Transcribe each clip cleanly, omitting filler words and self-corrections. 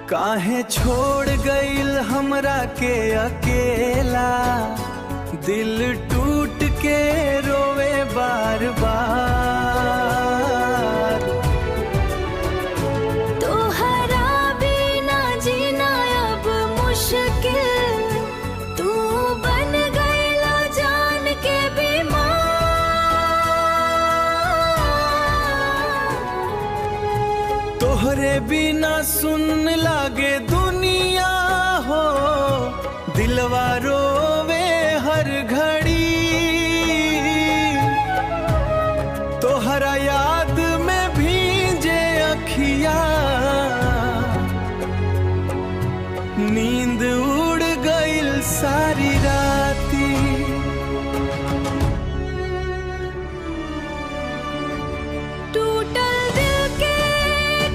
काहे छोड़ गइल हमरा के अकेला, दिल टूट के रोवे बार बार। तोहरा बिना जीना अब मुश्किल, तू बन गइला जान के बीमार। तोहरे बिना सुन लागे दुनिया हो, दिलवा रोवे हर घड़ी। तोहरा याद में भींजे अखिया, नींद उड़ गइल सारी राती। टूटल दिल के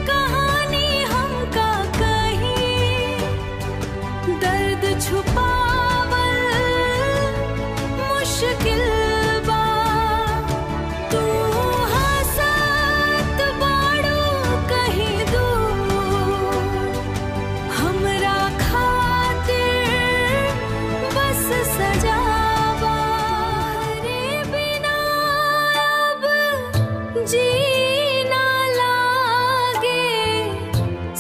कहानी हमका कहीं, दर्द छुपावल मुश्किल बा। तू हंसत बाड़ू कहीं दूर, हमरा खातिर बस सजावा। रे बिना अब जीना लागे,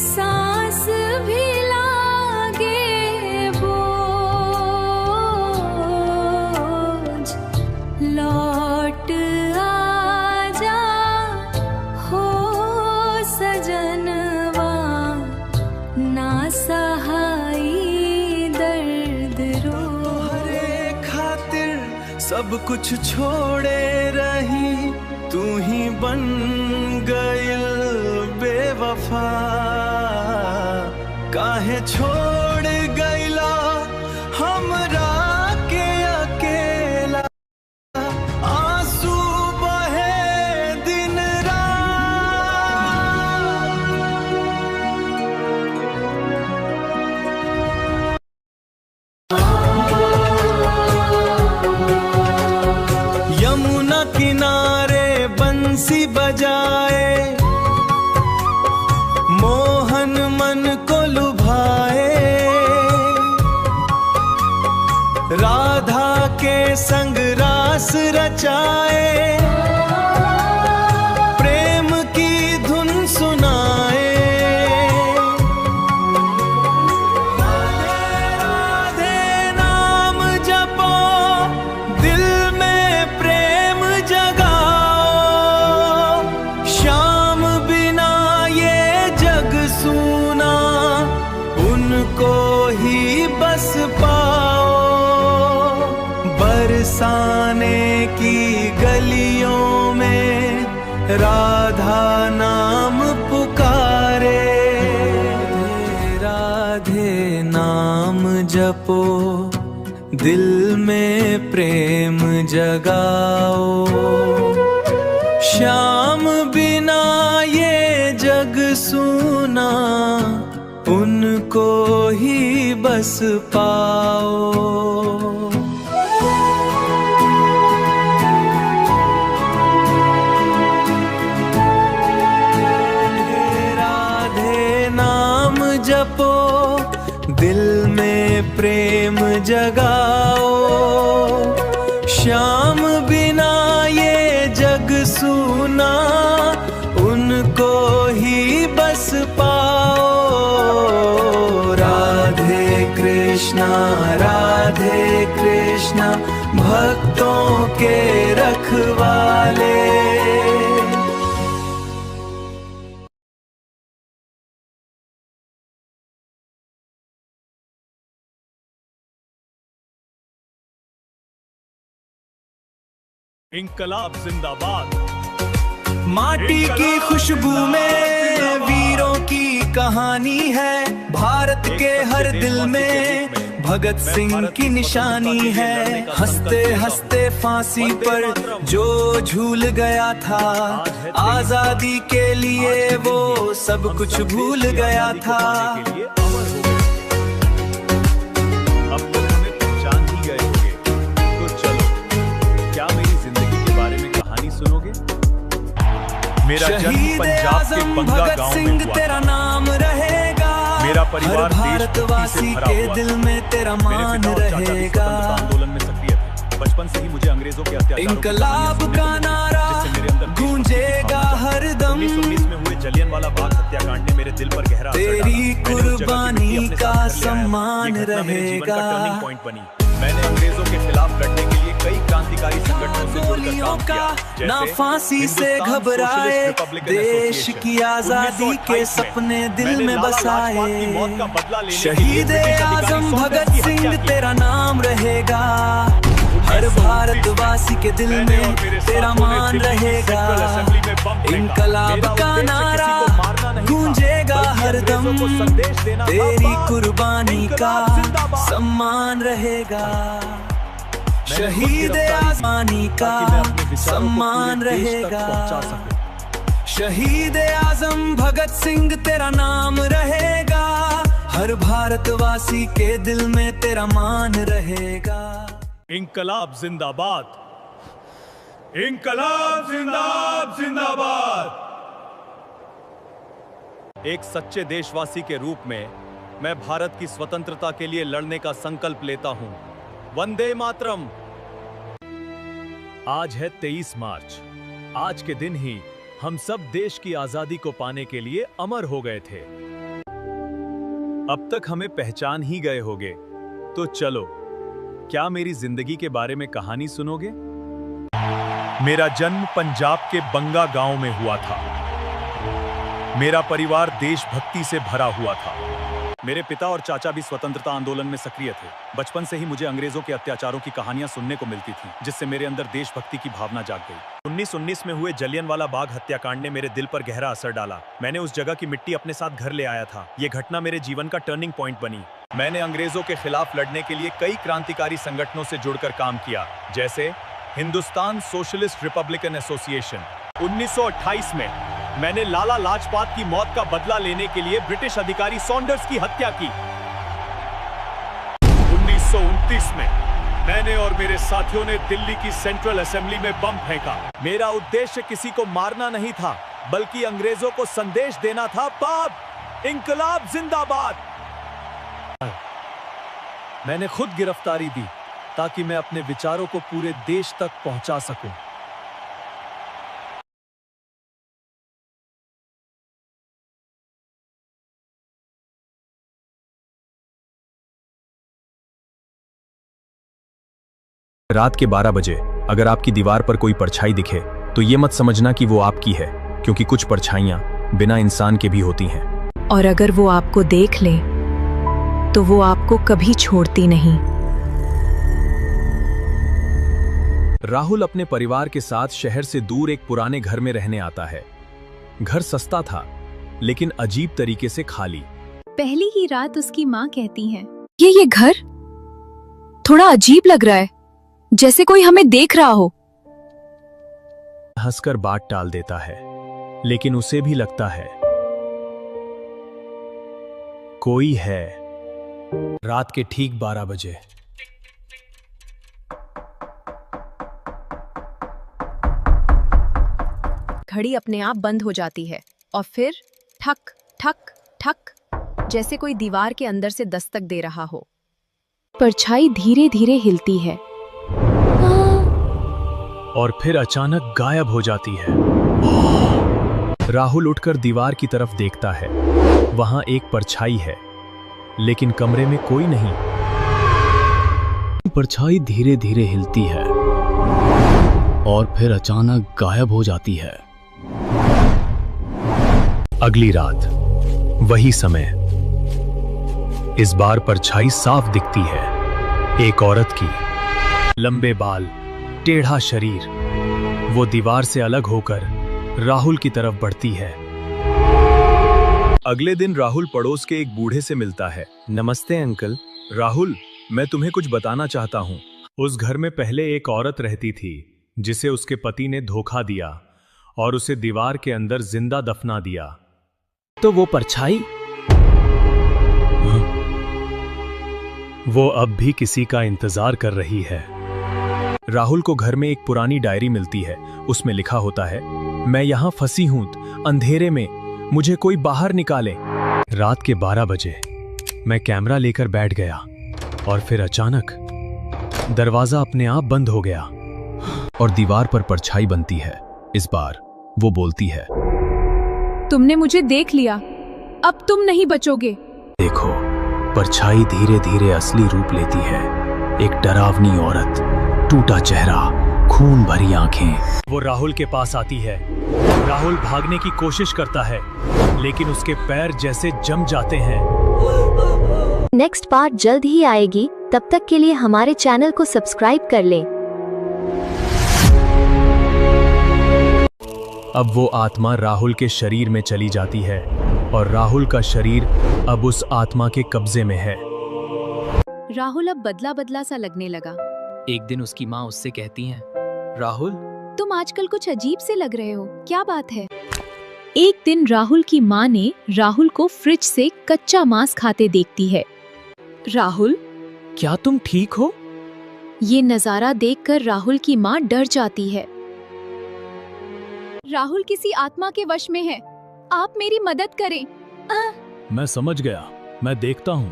सांस भी लागे बोझ। लौट आजा हो सजनवा, ना सहाई दर्द रो। तोहरे खातिर सब कुछ छोड़े रही, तू ही बन गइल बेवफा। काहे छोड़ गइला हमरा के अकेला, आंसू बहे दिन रात। यमुना किनारे बंसी बजाए, मोहन मन को लुभाए। राधा के संग रास रचाए, प्रेम की धुन सुनाए। राधे नाम जपो, दिल में प्रेम जगाओ। श्याम बिना ये जग सूना, उनको ही बस पाओ। बरसाने की गलियों में राधा नाम पुकारे। राधे नाम जपो, दिल में प्रेम जगाओ। श्याम बिना ये जग सूना, उनको ही बस पाओ। राधे नाम जपो, दिल में प्रेम जगाओ। श्याम बिना ये जग सूना, उनको ही बस पाओ। राधे कृष्णा भक्तों के रखवाले। इंकलाब जिंदाबाद। माटी की खुशबू में वीरों की कहानी है, भारत के हर दिल में भगत सिंह की निशानी है। हंसते हंसते फांसी पर जो झूल गया था, आजादी के लिए वो सब कुछ भूल गया था। अब तक हमें पहचान ही गए होंगे, तो चलो क्या मेरी जिंदगी के बारे में कहानी सुनोगे? मेरा जन्म पंजाब के बंगा गांव में हुआ। तेरा नाम रहेगा। मेरा हर परिवार भारतवासी देशभक्ति से भरा के हुआ दिल था। में तेरा मेरे मान पिता और चाचा भी रहेगा। स्वतंत्रता आंदोलन में सक्रिय थे। बचपन से ही मुझे अंग्रेजों के अत्याचारों की इनकलाब कहानियां का सुनने को नारा मिली, जिससे मेरे अंदर देशभक्ति की गूंजेगा भावना जागी। हरदम। 1919 में हुए जलियांवाला बाग हत्याकांड ने मेरे दिल पर गहरा असर डाला। तेरी मैंने उस जगह की मिट्टी कुर्बानी अपने का साथ घर ले आया था। सम्मान ये घटना मेरे जीवन का रहेगा। टर्निंग पॉइंट बनी। मैंने अंग्रेजों के खिलाफ लड़ने के लिए कई क्रांतिकारी संगठनों से जुड़कर गोलियों काम का किया, ना जैसे फांसी से हिंदुस्तान घबराए, सोशलिस्ट रिपब्लिकन देश एसोसिएशन। की आजादी के 1928 में सपने दिल मैंने में लाला लाजपत की मौत का बसाए। बदला लेने के लिए शहीद ब्रिटिश अधिकारी आजम सॉन्डर्स भगत की हत्या सिंह की। तेरा नाम रहेगा। हर 1929 भारतवासी के दिल मैंने और में मेरे तेरा साथियों ने मान दिल्ली की रहेगा। सेंट्रल असेंबली में बम फेंका। इनकलाब मेरा का उद्देश्य नारा किसी को मारना नहीं था, गूंजेगा बल्कि हरदम। अंग्रेजों को संदेश देना था, तेरी बात, कुर्बानी का इनकलाब जिंदाबाद। सम्मान रहेगा। मैंने खुद शहीद गिरफ्तारी की, आजमानी का ताकि मैं अपने विचारों को सम्मान पूरे देश तक रहेगा। पहुंचा सकूं। शहीद आजम भगत सिंह तेरा नाम रहेगा। हर भारतवासी के दिल में तेरा मान रहेगा। इनकलाब जिंदाबाद, इनकलाब जिंदाबाद। एक सच्चे देशवासी के रूप में मैं भारत की स्वतंत्रता के लिए लड़ने का संकल्प लेता हूं। वंदे मातरम। आज है 23 मार्च। आज के दिन ही हम सब देश की आजादी को पाने के लिए अमर हो गए थे। अब तक हमें पहचान ही गए होगे, तो चलो, क्या मेरी जिंदगी के बारे में कहानी सुनोगे? मेरा जन्म पंजाब के बंगा गांव में हुआ था। मेरा परिवार देशभक्ति से भरा हुआ था। मेरे पिता और चाचा भी स्वतंत्रता आंदोलन में सक्रिय थे। बचपन से ही मुझे अंग्रेजों के अत्याचारों की कहानियां सुनने को मिलती थी, जिससे मेरे अंदर देशभक्ति की भावना जाग गई। 1919 में हुए जलियांवाला बाग हत्याकांड ने मेरे दिल पर गहरा असर डाला। मैंने उस जगह की मिट्टी अपने साथ घर ले आया था। ये घटना मेरे जीवन का टर्निंग पॉइंट बनी। मैंने अंग्रेजों के खिलाफ लड़ने के लिए कई क्रांतिकारी संगठनों से जुड़कर काम किया, जैसे हिंदुस्तान सोशलिस्ट रिपब्लिकन एसोसिएशन। 1928 में मैंने लाला लाजपत की मौत का बदला लेने के लिए ब्रिटिश अधिकारी सॉन्डर्स की हत्या की। 1929 में मैंने और मेरे साथियों ने दिल्ली की सेंट्रल असेंबली में बम फेंका। मेरा उद्देश्य किसी को मारना नहीं था, बल्कि अंग्रेजों को संदेश देना था, बाप, इनकलाब जिंदाबाद। मैंने खुद गिरफ्तारी दी, ताकि मैं अपने विचारों को पूरे देश तक पहुंचा सकूं। रात के 12 बजे अगर आपकी दीवार पर कोई परछाई दिखे तो ये मत समझना कि वो आपकी है, क्योंकि कुछ परछाइयां बिना इंसान के भी होती हैं। और अगर वो आपको देख ले तो वो आपको कभी छोड़ती नहीं। राहुल अपने परिवार के साथ शहर से दूर एक पुराने घर में रहने आता है। घर सस्ता था, लेकिन अजीब तरीके से खाली। पहली ही रात उसकी माँ कहती है, ये घर थोड़ा अजीब लग रहा है, जैसे कोई हमें देख रहा हो। हंसकर बात टाल देता है, लेकिन उसे भी लगता है कोई है। रात के ठीक 12 बजे घड़ी अपने आप बंद हो जाती है और फिर ठक ठक ठक, जैसे कोई दीवार के अंदर से दस्तक दे रहा हो। परछाई धीरे धीरे हिलती है और फिर अचानक गायब हो जाती है। राहुल उठकर दीवार की तरफ देखता है। वहां एक परछाई है, लेकिन कमरे में कोई नहीं। परछाई धीरे धीरे हिलती है और फिर अचानक गायब हो जाती है। अगली रात वही समय। इस बार परछाई साफ दिखती है, एक औरत की। लंबे बाल, टेढ़ा शरीर। वो दीवार से अलग होकर राहुल की तरफ बढ़ती है। अगले दिन राहुल पड़ोस के एक बूढ़े से मिलता है। नमस्ते अंकल। राहुल, मैं तुम्हें कुछ बताना चाहता हूँ। उस घर में पहले एक औरत रहती थी, जिसे उसके पति ने धोखा दिया और उसे दीवार के अंदर जिंदा दफना दिया। तो वो परछाई? वो अब भी किसी का इंतजार कर रही है। राहुल को घर में एक पुरानी डायरी मिलती है। उसमें लिखा होता है, मैं यहां फंसी हूं, अंधेरे में, मुझे कोई बाहर निकाले। रात के 12 बजे मैं कैमरा लेकर बैठ गया और फिर अचानक दरवाजा अपने आप बंद हो गया और दीवार पर परछाई बनती है। इस बार वो बोलती है, तुमने मुझे देख लिया, अब तुम नहीं बचोगे। देखो, परछाई धीरे धीरे असली रूप लेती है। एक डरावनी औरत, टूटा चेहरा, खून भरी आंखें। वो राहुल के पास आती है। राहुल भागने की कोशिश करता है, लेकिन उसके पैर जैसे जम जाते हैं। नेक्स्ट पार्ट जल्द ही आएगी, तब तक के लिए हमारे चैनल को सब्सक्राइब कर लें। अब वो आत्मा राहुल के शरीर में चली जाती है और राहुल का शरीर अब उस आत्मा के कब्जे में है। राहुल अब बदला बदला सा लगने लगा। एक दिन उसकी माँ उससे कहती हैं, राहुल, तुम आजकल कुछ अजीब से लग रहे हो, क्या बात है? एक दिन राहुल की माँ ने राहुल को फ्रिज से कच्चा मांस खाते देखती है। राहुल, क्या तुम ठीक हो? ये नजारा देखकर राहुल की माँ डर जाती है। राहुल किसी आत्मा के वश में है, आप मेरी मदद करें। मैं समझ गया, मैं देखता हूँ।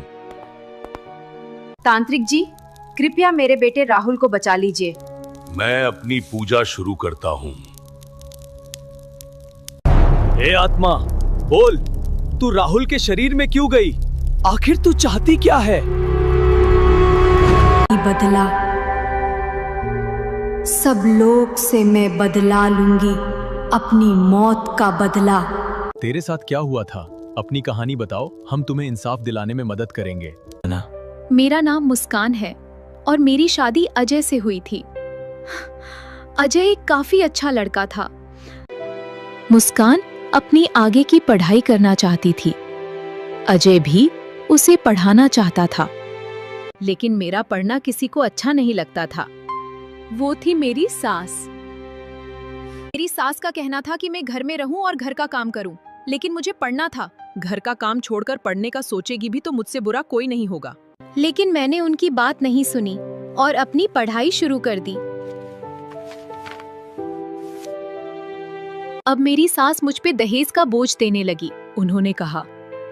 तांत्रिक जी, कृपया मेरे बेटे राहुल को बचा लीजिए। मैं अपनी पूजा शुरू करता हूँ। ए आत्मा, बोल, तू राहुल के शरीर में क्यों गई? आखिर तू चाहती क्या है? बदला, सब लोग से मैं बदला लूंगी, अपनी मौत का बदला। तेरे साथ क्या हुआ था? अपनी कहानी बताओ, हम तुम्हें इंसाफ दिलाने में मदद करेंगे। मेरा नाम मुस्कान है और मेरी शादी अजय से हुई थी। अजय एक काफी अच्छा लड़का था। मुस्कान अपनी आगे की पढ़ाई करना चाहती थी। अजय भी उसे पढ़ाना चाहता था, लेकिन मेरा पढ़ना किसी को अच्छा नहीं लगता था। वो थी मेरी सास। मेरी सास का कहना था कि मैं घर में रहूं और घर का काम करूं, लेकिन मुझे पढ़ना था। घर का काम छोड़कर पढ़ने का सोचेगी भी तो मुझसे बुरा कोई नहीं होगा। लेकिन मैंने उनकी बात नहीं सुनी और अपनी पढ़ाई शुरू कर दी। अब मेरी सास मुझ पे दहेज का बोझ देने लगी। उन्होंने कहा,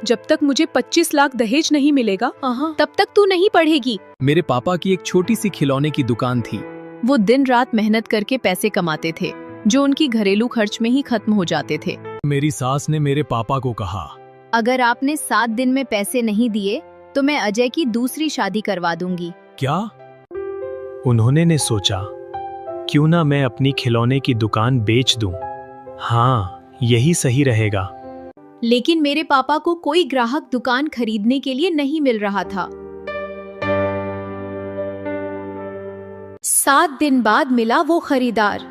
जब तक मुझे 25 लाख दहेज नहीं मिलेगा, तब तक तू नहीं पढ़ेगी। मेरे पापा की एक छोटी सी खिलौने की दुकान थी। वो दिन रात मेहनत करके पैसे कमाते थे, जो उनकी घरेलू खर्च में ही खत्म हो जाते थे। मेरी सास ने मेरे पापा को कहा, अगर आपने 7 दिन में पैसे नहीं दिए तो मैं अजय की दूसरी शादी करवा दूंगी। क्या? उन्होंने ने सोचा, क्यों ना मैं अपनी खिलौने की दुकान बेच दूं। हाँ, यही सही रहेगा। लेकिन मेरे पापा को कोई ग्राहक दुकान खरीदने के लिए नहीं मिल रहा था। 7 दिन बाद मिला वो खरीदार।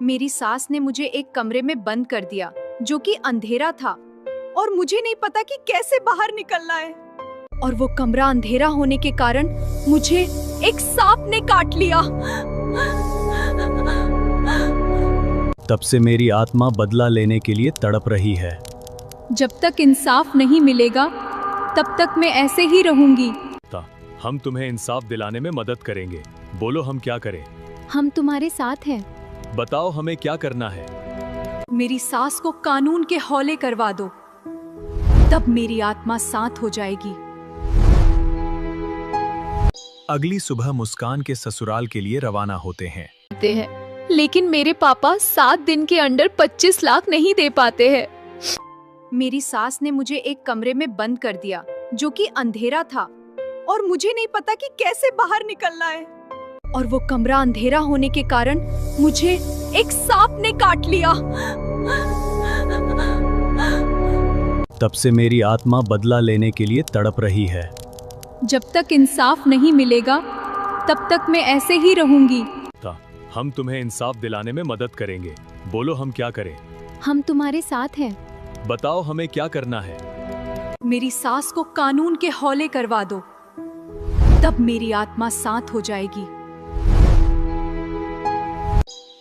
मेरी सास ने मुझे एक कमरे में बंद कर दिया, जो कि अंधेरा था और मुझे नहीं पता कि कैसे बाहर निकलना है। और वो कमरा अंधेरा होने के कारण मुझे एक सांप ने काट लिया। तब से मेरी आत्मा बदला लेने के लिए तड़प रही है। जब तक इंसाफ नहीं मिलेगा, तब तक मैं ऐसे ही रहूंगी। हम तुम्हें इंसाफ दिलाने में मदद करेंगे। बोलो, हम क्या करें? हम तुम्हारे साथ हैं। बताओ, हमें क्या करना है? मेरी सास को कानून के हौले करवा दो, तब मेरी आत्मा शांत हो जाएगी। अगली सुबह मुस्कान के ससुराल के लिए रवाना होते हैं। लेकिन मेरे पापा 7 दिन के अंदर 25 लाख नहीं दे पाते हैं। मेरी सास ने मुझे एक कमरे में बंद कर दिया, जो कि अंधेरा था और मुझे नहीं पता कि कैसे बाहर निकलना है। और वो कमरा अंधेरा होने के कारण मुझे एक सांप ने काट लिया। तब से मेरी आत्मा बदला लेने के लिए तड़प रही है। जब तक इंसाफ नहीं मिलेगा, तब तक मैं ऐसे ही रहूंगी। हम तुम्हें इंसाफ दिलाने में मदद करेंगे। बोलो, हम क्या करें? हम तुम्हारे साथ हैं। बताओ, हमें क्या करना है? मेरी सास को कानून के हौले करवा दो, तब मेरी आत्मा शांत हो जाएगी।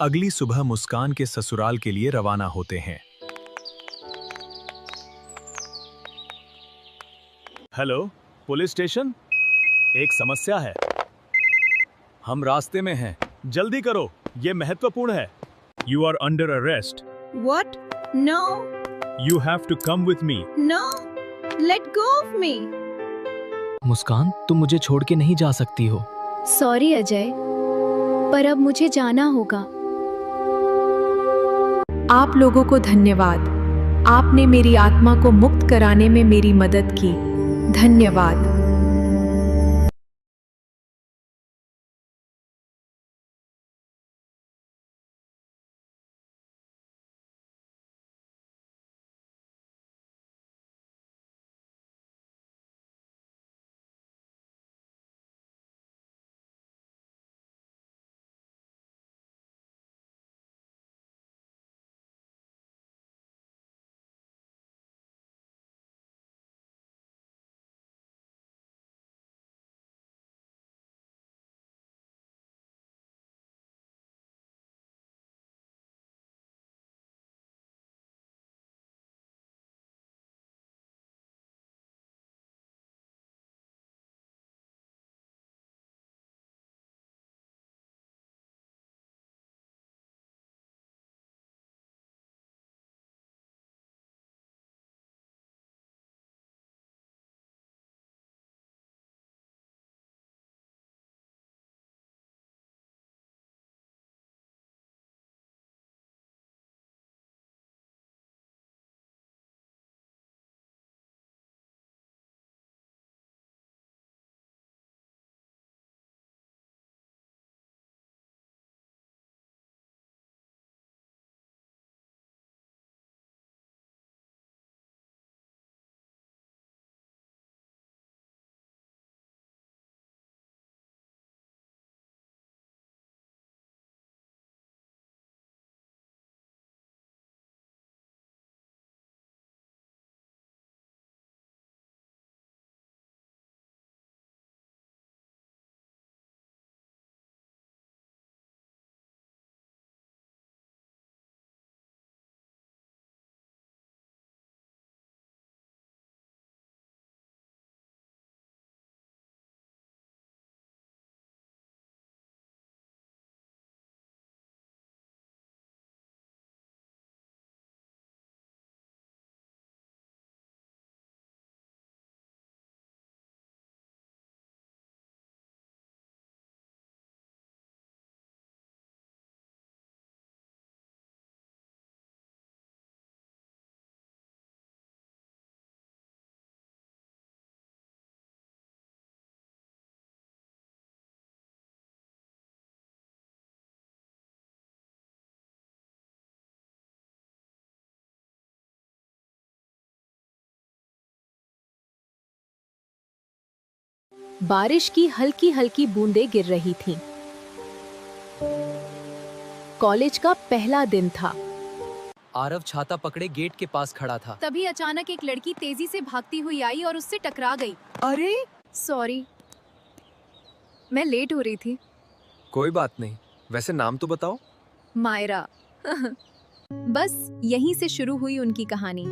अगली सुबह मुस्कान के ससुराल के लिए रवाना होते हैं। हेलो, पुलिस स्टेशन, एक समस्या है। हम रास्ते में हैं, जल्दी करो, ये महत्वपूर्ण है। You are under arrest. What? No. You have to come with me. No, let go of me. मुस्कान, तुम मुझे छोड़ के नहीं जा सकती हो। सॉरी अजय, पर अब मुझे जाना होगा। आप लोगों को धन्यवाद। आपने मेरी आत्मा को मुक्त कराने में मेरी मदद की। धन्यवाद। बारिश की हल्की हल्की बूंदें गिर रही थीं। कॉलेज का पहला दिन था। आरव छाता पकड़े गेट के पास खड़ा था। तभी अचानक एक लड़की तेजी से भागती हुई आई और उससे टकरा गई। अरे सॉरी, मैं लेट हो रही थी। कोई बात नहीं, वैसे नाम तो बताओ। मायरा। बस यहीं से शुरू हुई उनकी कहानी।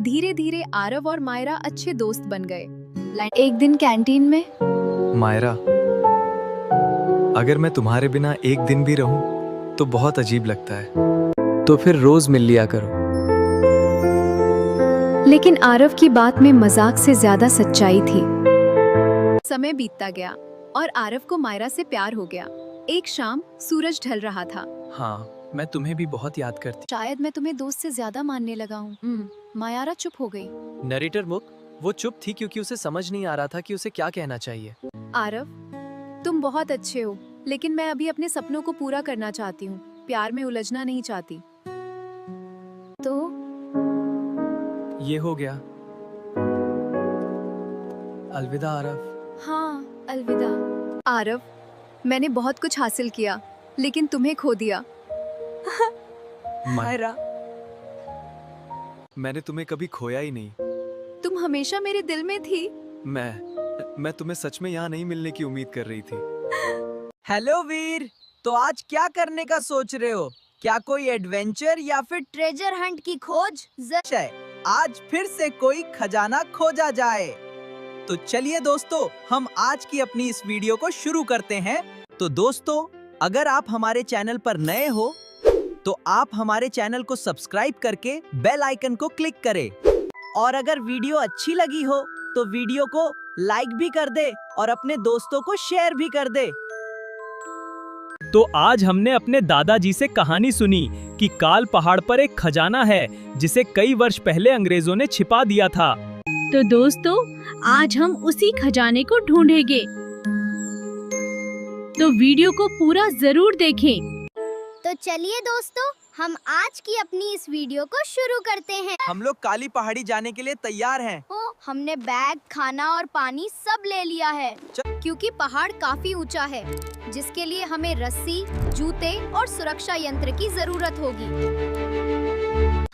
धीरे धीरे आरव और मायरा अच्छे दोस्त बन गए। एक दिन कैंटीन में मायरा, अगर मैं तुम्हारे बिना एक दिन भी रहूं तो बहुत अजीब लगता है, तो फिर रोज मिल लिया करो। लेकिन आरव की बात में मजाक से ज्यादा सच्चाई थी। समय बीतता गया और आरव को मायरा से प्यार हो गया। एक शाम सूरज ढल रहा था। हाँ, मैं तुम्हें भी बहुत याद करती। शायद मैं तुम्हें दोस्त से ज्यादा मानने लगा हूँ। मायरा चुप हो गई। नरेटर मुक, वो चुप थी क्योंकि उसे समझ नहीं आ रहा था कि उसे क्या कहना चाहिए। आरव, तुम बहुत अच्छे हो, लेकिन मैं अभी अपने सपनों को पूरा करना चाहती हूँ। प्यार में उलझना नहीं चाहती। तो ये हो गया। अलविदा आरव। हाँ, अलविदा। आरव, मैंने बहुत कुछ हासिल किया, लेकिन तुम्हें खो दिया। मायरा, मैंने तुम्हें कभी खोया ही नहीं। तुम हमेशा मेरे दिल में थी। मैं तुम्हें सच में यहाँ नहीं मिलने की उम्मीद कर रही थी। हेलो वीर, तो आज क्या करने का सोच रहे हो? क्या कोई एडवेंचर या फिर ट्रेजर हंट की खोज? आज फिर से कोई खजाना खोजा जाए। तो चलिए दोस्तों, हम आज की अपनी इस वीडियो को शुरू करते हैं। तो दोस्तों, अगर आप हमारे चैनल पर नए हो तो आप हमारे चैनल को सब्सक्राइब करके बेल आइकन को क्लिक करें। और अगर वीडियो अच्छी लगी हो तो वीडियो को लाइक भी कर दे और अपने दोस्तों को शेयर भी कर दे। तो आज हमने अपने दादाजी से कहानी सुनी कि काल पहाड़ पर एक खजाना है जिसे कई वर्ष पहले अंग्रेजों ने छिपा दिया था। तो दोस्तों, आज हम उसी खजाने को ढूंढेंगे। तो वीडियो को पूरा जरूर देखें। तो चलिए दोस्तों, हम आज की अपनी इस वीडियो को शुरू करते हैं। हम लोग काली पहाड़ी जाने के लिए तैयार हैं। हमने बैग, खाना और पानी सब ले लिया है क्योंकि पहाड़ काफी ऊंचा है, जिसके लिए हमें रस्सी, जूते और सुरक्षा यंत्र की जरूरत होगी।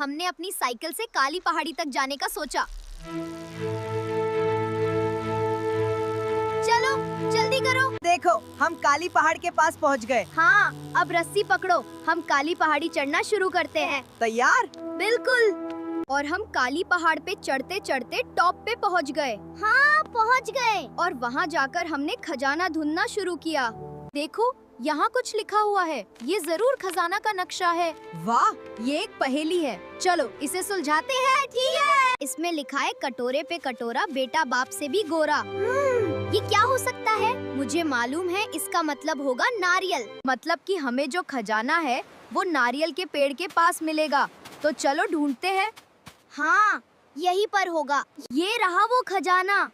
हमने अपनी साइकिल से काली पहाड़ी तक जाने का सोचा। चलो जल्दी करो। देखो, हम काली पहाड़ के पास पहुंच गए। हाँ, अब रस्सी पकड़ो, हम काली पहाड़ी चढ़ना शुरू करते हैं। तैयार? बिल्कुल। और हम काली पहाड़ पे चढ़ते चढ़ते टॉप पे पहुंच गए। हाँ, पहुंच गए। और वहाँ जाकर हमने खजाना ढूंढना शुरू किया। देखो, यहाँ कुछ लिखा हुआ है। ये जरूर खजाना का नक्शा है। वाह, ये एक पहेली है। चलो इसे सुलझाते हैं। ठीक है। इसमें लिखा है, कटोरे पे कटोरा, बेटा बाप से भी गोरा। ये क्या हो सकता है? मुझे मालूम है, इसका मतलब होगा नारियल। मतलब कि हमें जो खजाना है वो नारियल के पेड़ के पास मिलेगा। तो चलो ढूंढते हैं। हाँ, यहीं पर होगा। ये रहा वो खजाना।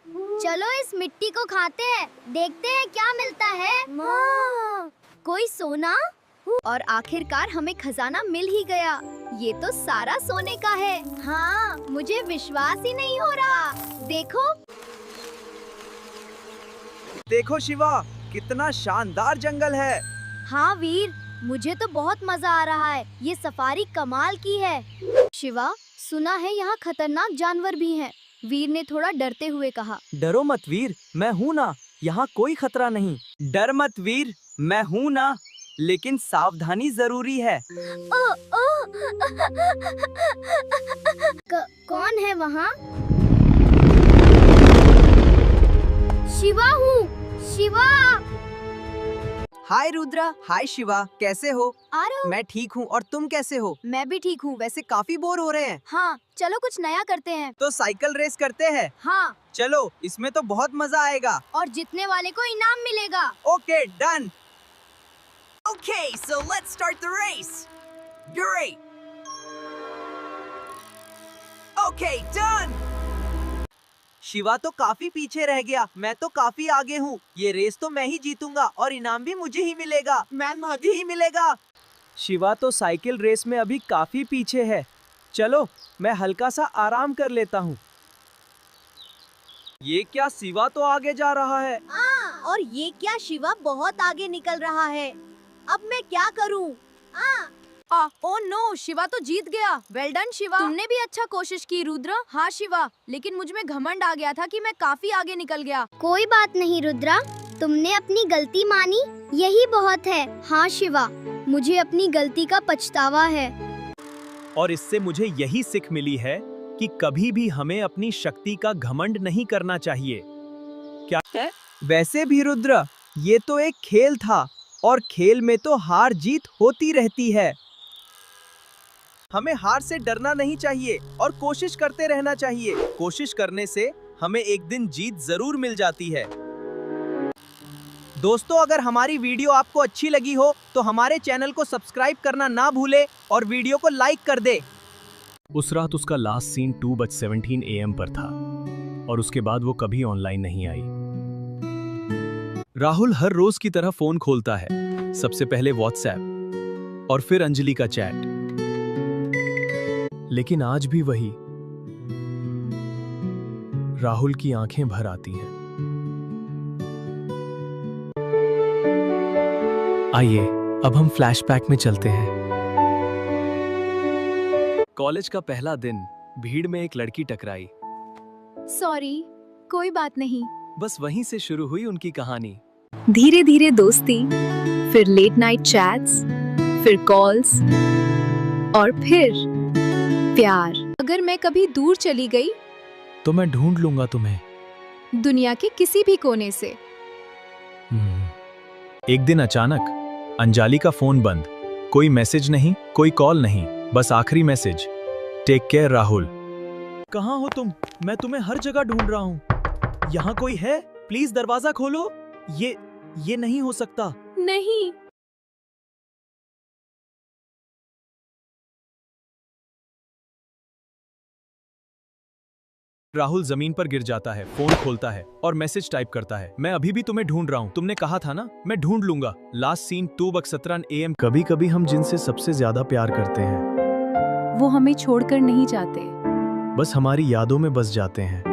चलो इस मिट्टी को खाते हैं, देखते हैं क्या मिलता है। कोई सोना? और आखिरकार हमें खजाना मिल ही गया। ये तो सारा सोने का है। हाँ, मुझे विश्वास ही नहीं हो रहा। देखो देखो शिवा, कितना शानदार जंगल है। हाँ वीर, मुझे तो बहुत मजा आ रहा है। ये सफारी कमाल की है। शिवा, सुना है यहाँ खतरनाक जानवर भी हैं। वीर ने थोड़ा डरते हुए कहा। डरो मत वीर, मैं हूँ ना, यहाँ कोई खतरा नहीं। डर मत वीर, मैं हूँ ना, लेकिन सावधानी जरूरी है। कौन है वहाँ? शिवा हूँ। शिवा। हाय रुद्रा। हाय शिवा, कैसे हो? आरो। मैं ठीक हूँ, और तुम कैसे हो? मैं भी ठीक हूँ। वैसे काफी बोर हो रहे हैं। हाँ, चलो कुछ नया करते हैं। तो साइकिल रेस करते हैं। हाँ चलो, इसमें तो बहुत मजा आएगा। और जीतने वाले को इनाम मिलेगा। Okay, done. Okay, so let's start the race. Great. Okay, done. Shiva तो काफी पीछे रह गया, मैं तो काफी आगे हूँ। ये रेस तो मैं ही जीतूंगा और इनाम भी मुझे ही मिलेगा। मुझे ही मिलेगा। शिवा तो साइकिल रेस में अभी काफी पीछे है। चलो, मैं हल्का सा आराम कर लेता हूँ। ये क्या, शिवा तो आगे जा रहा है। और ये क्या, शिवा बहुत आगे निकल रहा है। अब मैं क्या करूँ? ओ नो, शिवा तो जीत गया। Well done Shiva. तुमने भी अच्छा कोशिश की रुद्र। हाँ शिवा, लेकिन मुझ में घमंड आ गया था कि मैं काफी आगे निकल गया। कोई बात नहीं रुद्रा, तुमने अपनी गलती मानी, यही बहुत है। हाँ शिवा, मुझे अपनी गलती का पछतावा है। और इससे मुझे यही सीख मिली है कि कभी भी हमें अपनी शक्ति का घमंड नहीं करना चाहिए। क्या है? वैसे भी रुद्र, ये तो एक खेल था, और खेल में तो हार जीत होती रहती है। हमें हार से डरना नहीं चाहिए और कोशिश करते रहना चाहिए। कोशिश करने से हमें एक दिन जीत जरूर मिल जाती है। दोस्तों, अगर हमारी वीडियो आपको अच्छी लगी हो तो हमारे चैनल को सब्सक्राइब करना ना भूले और वीडियो को लाइक कर दे। उस रात उसका लास्ट सीन 2:17 AM पर था और उसके बाद वो कभी ऑनलाइन नहीं आई। राहुल हर रोज की तरह फोन खोलता है। सबसे पहले व्हाट्सएप और फिर अंजलि का चैट। लेकिन आज भी वही। राहुल की आंखें भर आती हैं। आइए अब हम फ्लैशबैक में चलते हैं। कॉलेज का पहला दिन, भीड़ में एक लड़की टकराई। सॉरी, कोई बात नहीं। बस वहीं से शुरू हुई उनकी कहानी। धीरे धीरे दोस्ती, फिर लेट नाइट चैट्स, फिर कॉल्स और फिर प्यार। अगर मैं कभी दूर चली गई तो मैं ढूंढ लूंगा तुम्हें, दुनिया के किसी भी कोने से। एक दिन अचानक अंजलि का फोन बंद। कोई मैसेज नहीं, कोई कॉल नहीं, बस आखिरी मैसेज, टेक केयर राहुल। कहाँ हो तुम? मैं तुम्हें हर जगह ढूंढ रहा हूँ। यहाँ कोई है? प्लीज दरवाजा खोलो। ये नहीं हो सकता। नहीं। राहुल जमीन पर गिर जाता है, फोन खोलता है और मैसेज टाइप करता है, मैं अभी भी तुम्हें ढूंढ रहा हूँ, तुमने कहा था ना, मैं ढूंढ लूंगा। Last seen 2:17 AM। कभी कभी हम जिनसे सबसे ज्यादा प्यार करते हैं वो हमें छोड़कर नहीं जाते, बस हमारी यादों में बस जाते हैं।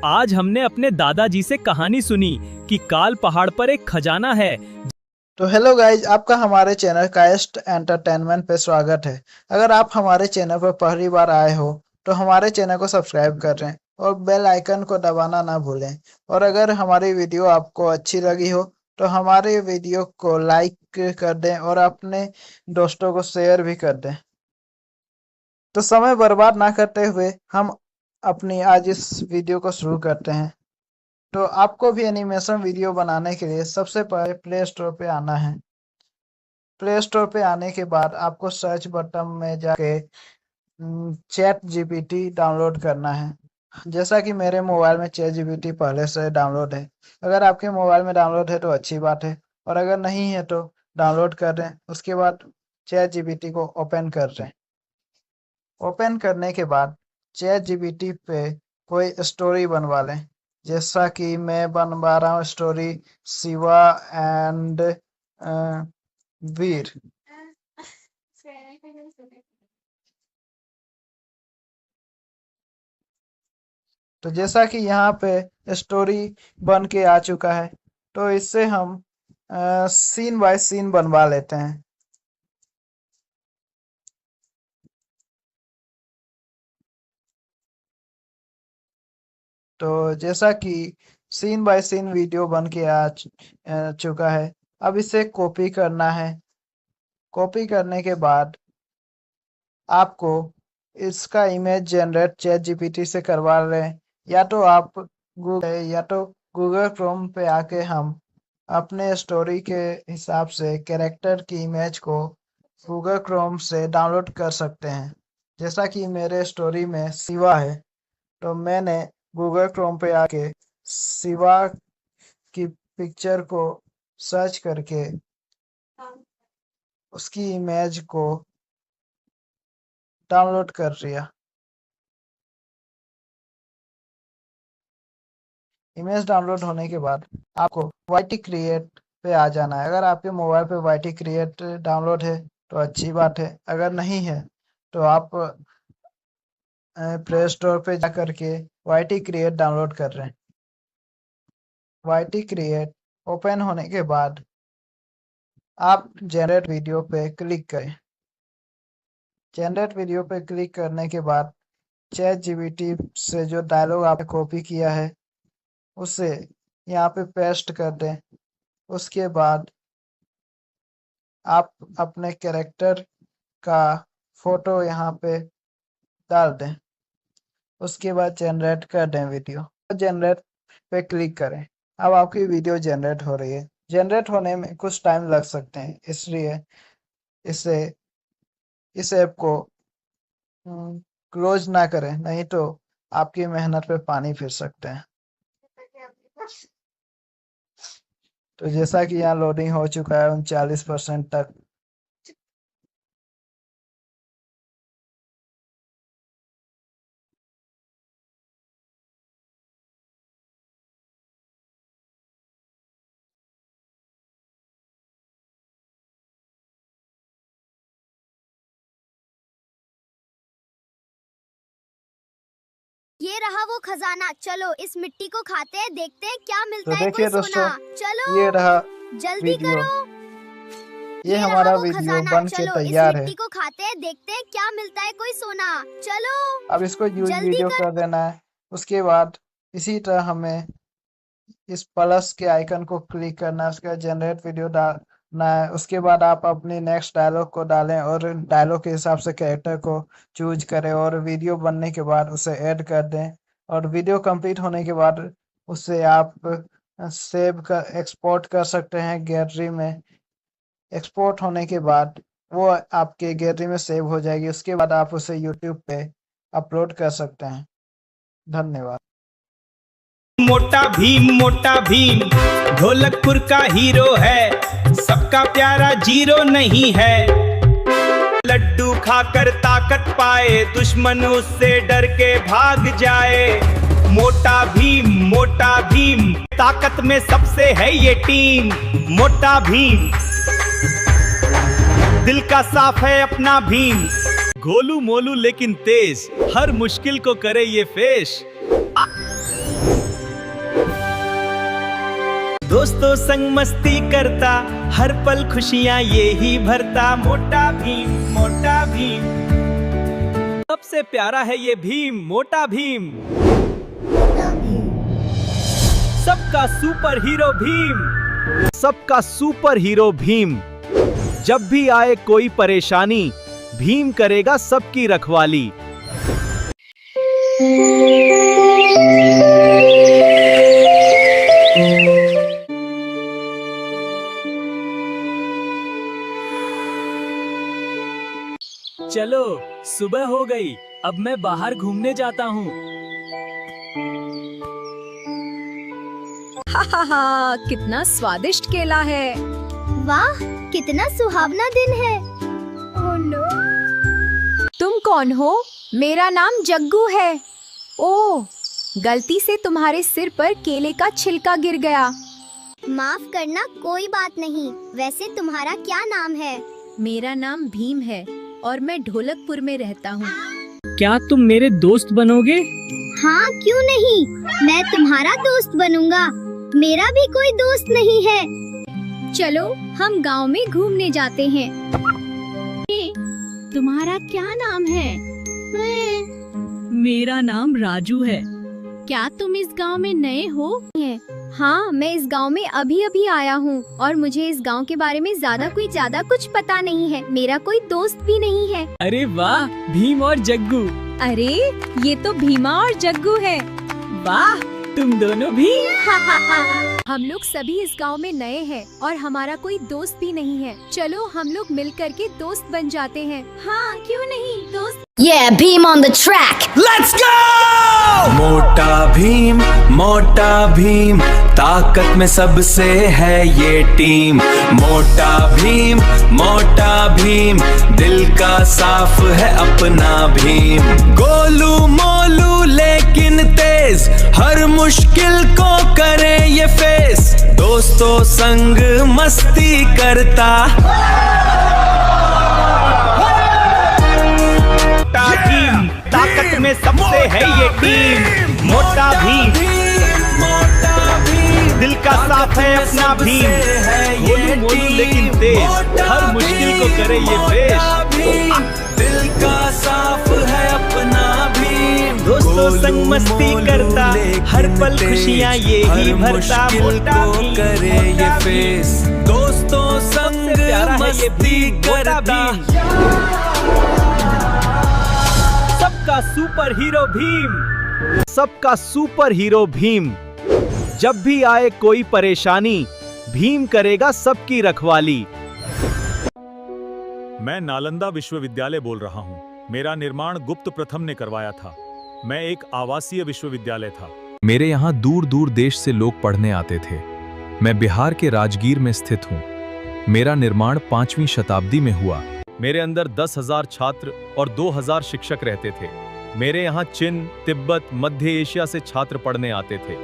आज हमने अपने दादाजी से कहानी सुनी कि काल पहाड़ पर एक खजाना है। तो हेलो गाइज, आपका हमारे चैनल काइस्ट एंटरटेनमेंट पे स्वागत है। अगर आप हमारे चैनल पर पहली बार आए हो तो हमारे चैनल को सब्सक्राइब कर लें और बेल आइकन को दबाना ना भूलें। और अगर हमारी वीडियो आपको अच्छी लगी हो तो हमारे वीडियो को लाइक कर दें और अपने दोस्तों को शेयर भी कर दें। तो समय बर्बाद ना करते हुए हम अपनी आज इस वीडियो को शुरू करते हैं। तो आपको भी एनिमेशन वीडियो बनाने के लिए सबसे पहले प्ले स्टोर पे आना है। प्ले स्टोर पे आने के बाद आपको सर्च बटन में जाके चैट जीपीटी डाउनलोड करना है। जैसा कि मेरे मोबाइल में चैट जीपीटी पहले से डाउनलोड है। अगर आपके मोबाइल में डाउनलोड है तो अच्छी बात है, और अगर नहीं है तो डाउनलोड कर दें। उसके बाद चैट जीपीटी को ओपन कर दें। ओपन करने के बाद चैट जीपीटी पे कोई स्टोरी बनवा लें। जैसा कि मैं बनवा रहा हूँ स्टोरी शिवा एंड वीर। तो जैसा कि यहाँ पे स्टोरी बन के आ चुका है, तो इससे हम सीन बाय सीन बनवा लेते हैं। तो जैसा कि सीन बाय सीन वीडियो बन के आ चुका है, अब इसे कॉपी करना है। कॉपी करने के बाद आपको इसका इमेज जनरेट चैट जीपीटी से करवा लें, या तो आप गूगल क्रोम पे आके हम अपने स्टोरी के हिसाब से कैरेक्टर की इमेज को गूगल क्रोम से डाउनलोड कर सकते हैं। जैसा कि मेरे स्टोरी में शिवा है, तो मैंने गूगल क्रोम पे आके शिवा की पिक्चर को सर्च करके उसकी इमेज को डाउनलोड कर लिया। इमेज डाउनलोड होने के बाद आपको वाईटी क्रिएट पे आ जाना है। अगर आपके मोबाइल पे वाईटी क्रिएट डाउनलोड है तो अच्छी बात है, अगर नहीं है तो आप प्ले स्टोर पे जा करके वाईटी क्रिएट डाउनलोड कर रहे हैं। वाईटी क्रिएट ओपन होने के बाद आप जनरेट वीडियो पे क्लिक करें। जनरेट वीडियो पे क्लिक करने के बाद चैट जीपीटी से जो डायलॉग आपने कॉपी किया है उसे यहाँ पे पेस्ट कर दें। उसके बाद आप अपने कैरेक्टर का फोटो यहाँ पे डाल दें। उसके बाद जनरेट कर दें वीडियो। जनरेट पे क्लिक करें। अब आपकी वीडियो जनरेट हो रही है। जनरेट होने में कुछ टाइम लग सकते हैं, इसलिए इस ऐप को क्लोज ना करें, नहीं तो आपकी मेहनत पे पानी फिर सकते हैं। तो जैसा कि यहाँ लोडिंग हो चुका है 39% तक। ये रहा वो खजाना। चलो इस मिट्टी को खाते हैं, देखते हैं क्या मिलता तो है। देखिए कोई दोस्तों, सोना। चलो ये रहा जल्दी वीडियो। करो। ये रहा हमारा वो वीडियो खजाना। बन के चलो तैयार इस है। मिट्टी को खाते हैं, देखते हैं क्या मिलता है। कोई सोना। चलो अब इसको यूज जल्दी वीडियो कर देना है। उसके बाद इसी तरह हमें इस प्लस के आइकन को क्लिक करना है, उसके बाद जनरेट वीडियो डालना है। उसके बाद आप अपनी नेक्स्ट डायलॉग को डालें और डायलॉग के हिसाब से कैरेक्टर को चूज करें, और वीडियो बनने के बाद उसे ऐड कर दें। और वीडियो कंप्लीट होने के बाद उसे आप सेव कर एक्सपोर्ट कर सकते हैं गैलरी में। एक्सपोर्ट होने के बाद वो आपके गैलरी में सेव हो जाएगी। उसके बाद आप उसे यूट्यूब पे अपलोड कर सकते हैं। धन्यवाद। मोटा भीम ढोलकपुर का हीरो है, सबका प्यारा जीरो नहीं है। लड्डू खाकर ताकत पाए, दुश्मन उससे डर के भाग जाए। मोटा भीम ताकत में सबसे है ये टीम। मोटा भीम दिल का साफ है अपना भीम। गोलू मोलू लेकिन तेज, हर मुश्किल को करे ये फेस। दोस्तों संग मस्ती करता, हर पल खुशियां ये ही भरता। मोटा भीम सबसे प्यारा है ये भीम, मोटा भीम। सबका सुपर हीरो भीम, सबका सुपर हीरो भीम। जब भी आए कोई परेशानी, भीम करेगा सबकी रखवाली। चलो सुबह हो गई, अब मैं बाहर घूमने जाता हूँ। हा कितना स्वादिष्ट केला है। वाह कितना सुहावना दिन है। Oh no. तुम कौन हो? मेरा नाम जग्गू है। ओह, गलती से तुम्हारे सिर पर केले का छिलका गिर गया। माफ करना, कोई बात नहीं। वैसे तुम्हारा क्या नाम है? मेरा नाम भीम है और मैं ढोलकपुर में रहता हूँ। क्या तुम मेरे दोस्त बनोगे? हाँ क्यों नहीं, मैं तुम्हारा दोस्त बनूंगा। मेरा भी कोई दोस्त नहीं है। चलो हम गांव में घूमने जाते हैं। तुम्हारा क्या नाम है? मेरा नाम राजू है। क्या तुम इस गांव में नए हो? हाँ, मैं इस गांव में अभी आया हूँ और मुझे इस गांव के बारे में ज्यादा कुछ पता नहीं है। मेरा कोई दोस्त भी नहीं है। अरे वाह, भीम और जग्गू। अरे ये तो भीमा और जग्गू है। वाह, तुम दोनों भी। हम लोग सभी इस गांव में नए हैं और हमारा कोई दोस्त भी नहीं है। चलो हम लोग मिल कर के दोस्त बन जाते हैं। हाँ क्यों नहीं, दोस्त। Yeah, Beam on the track. Let's go! मोटा भीम ताकत में सबसे है ये टीम। मोटा भीम दिल का साफ है अपना भीम। गोलू मोलू लेकिन तेज, हर मुश्किल को करे ये फेस। दोस्तों संग मस्ती करता, भीम ताकत में सबसे है ये टीम। मोटा भीम दिल का साफ है अपना भीम। गोलू मोलू लेकिन तेज, हर मुश्किल को करे ये फेस। दिल का साफ है अपना भीम। दोस्तों संग मस्ती करता, हर पल खुशियां ये ही भरता। मोटा भीम करे ये फेस। दोस्तों संग मस्ती करता, सबका सुपर हीरो भीम। सबका सुपर हीरो भीम। जब भी आए कोई परेशानी, भीम करेगा सबकी रखवाली। मैं नालंदा विश्वविद्यालय बोल रहा हूँ। मेरा निर्माण गुप्त प्रथम ने करवाया था। मैं एक आवासीय विश्वविद्यालय था। मेरे यहाँ दूर दूर देश से लोग पढ़ने आते थे। मैं बिहार के राजगीर में स्थित हूँ। मेरा निर्माण 5वीं शताब्दी में हुआ। मेरे अंदर 10,000 छात्र और 2,000 शिक्षक रहते थे। मेरे यहाँ चीन, तिब्बत, मध्य एशिया से छात्र पढ़ने आते थे।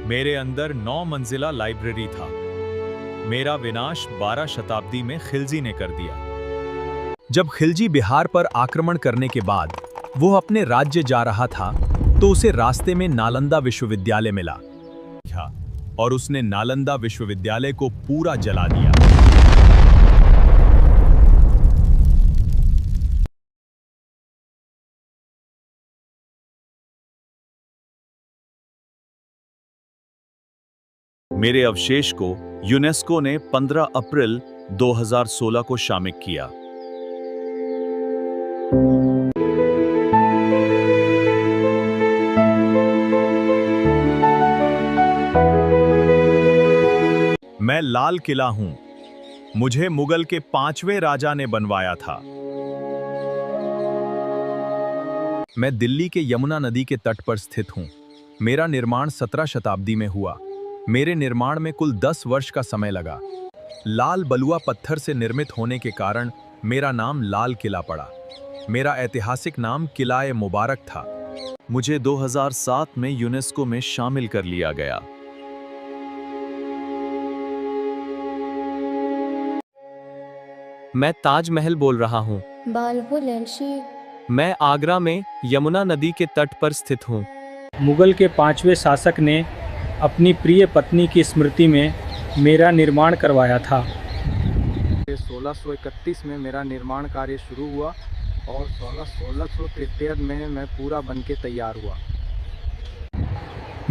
मेरे अंदर 9 मंजिला लाइब्रेरी था। मेरा विनाश 12 शताब्दी में खिलजी ने कर दिया। जब खिलजी बिहार पर आक्रमण करने के बाद वो अपने राज्य जा रहा था तो उसे रास्ते में नालंदा विश्वविद्यालय मिला और उसने नालंदा विश्वविद्यालय को पूरा जला दिया। मेरे अवशेष को यूनेस्को ने 15 अप्रैल 2016 को शामिल किया। मैं लाल किला हूं, मुझे मुगल के 5वें राजा ने बनवाया था। मैं दिल्ली के यमुना नदी के तट पर स्थित हूँ। मेरा निर्माण 17 शताब्दी में हुआ। मेरे निर्माण में कुल 10 वर्ष का समय लगा। लाल बलुआ पत्थर से निर्मित होने के कारण मेरा नाम लाल किला पड़ा। मेरा ऐतिहासिक नाम किला-ए मुबारक था। मुझे 2007 में यूनेस्को में शामिल कर लिया गया। मैं ताजमहल बोल रहा हूँ। मैं आगरा में यमुना नदी के तट पर स्थित हूँ। मुगल के 5वें शासक ने अपनी प्रिय पत्नी की स्मृति में मेरा निर्माण करवाया था। 1631 में मेरा निर्माण कार्य शुरू हुआ और 1673 में मैं पूरा बनके तैयार हुआ।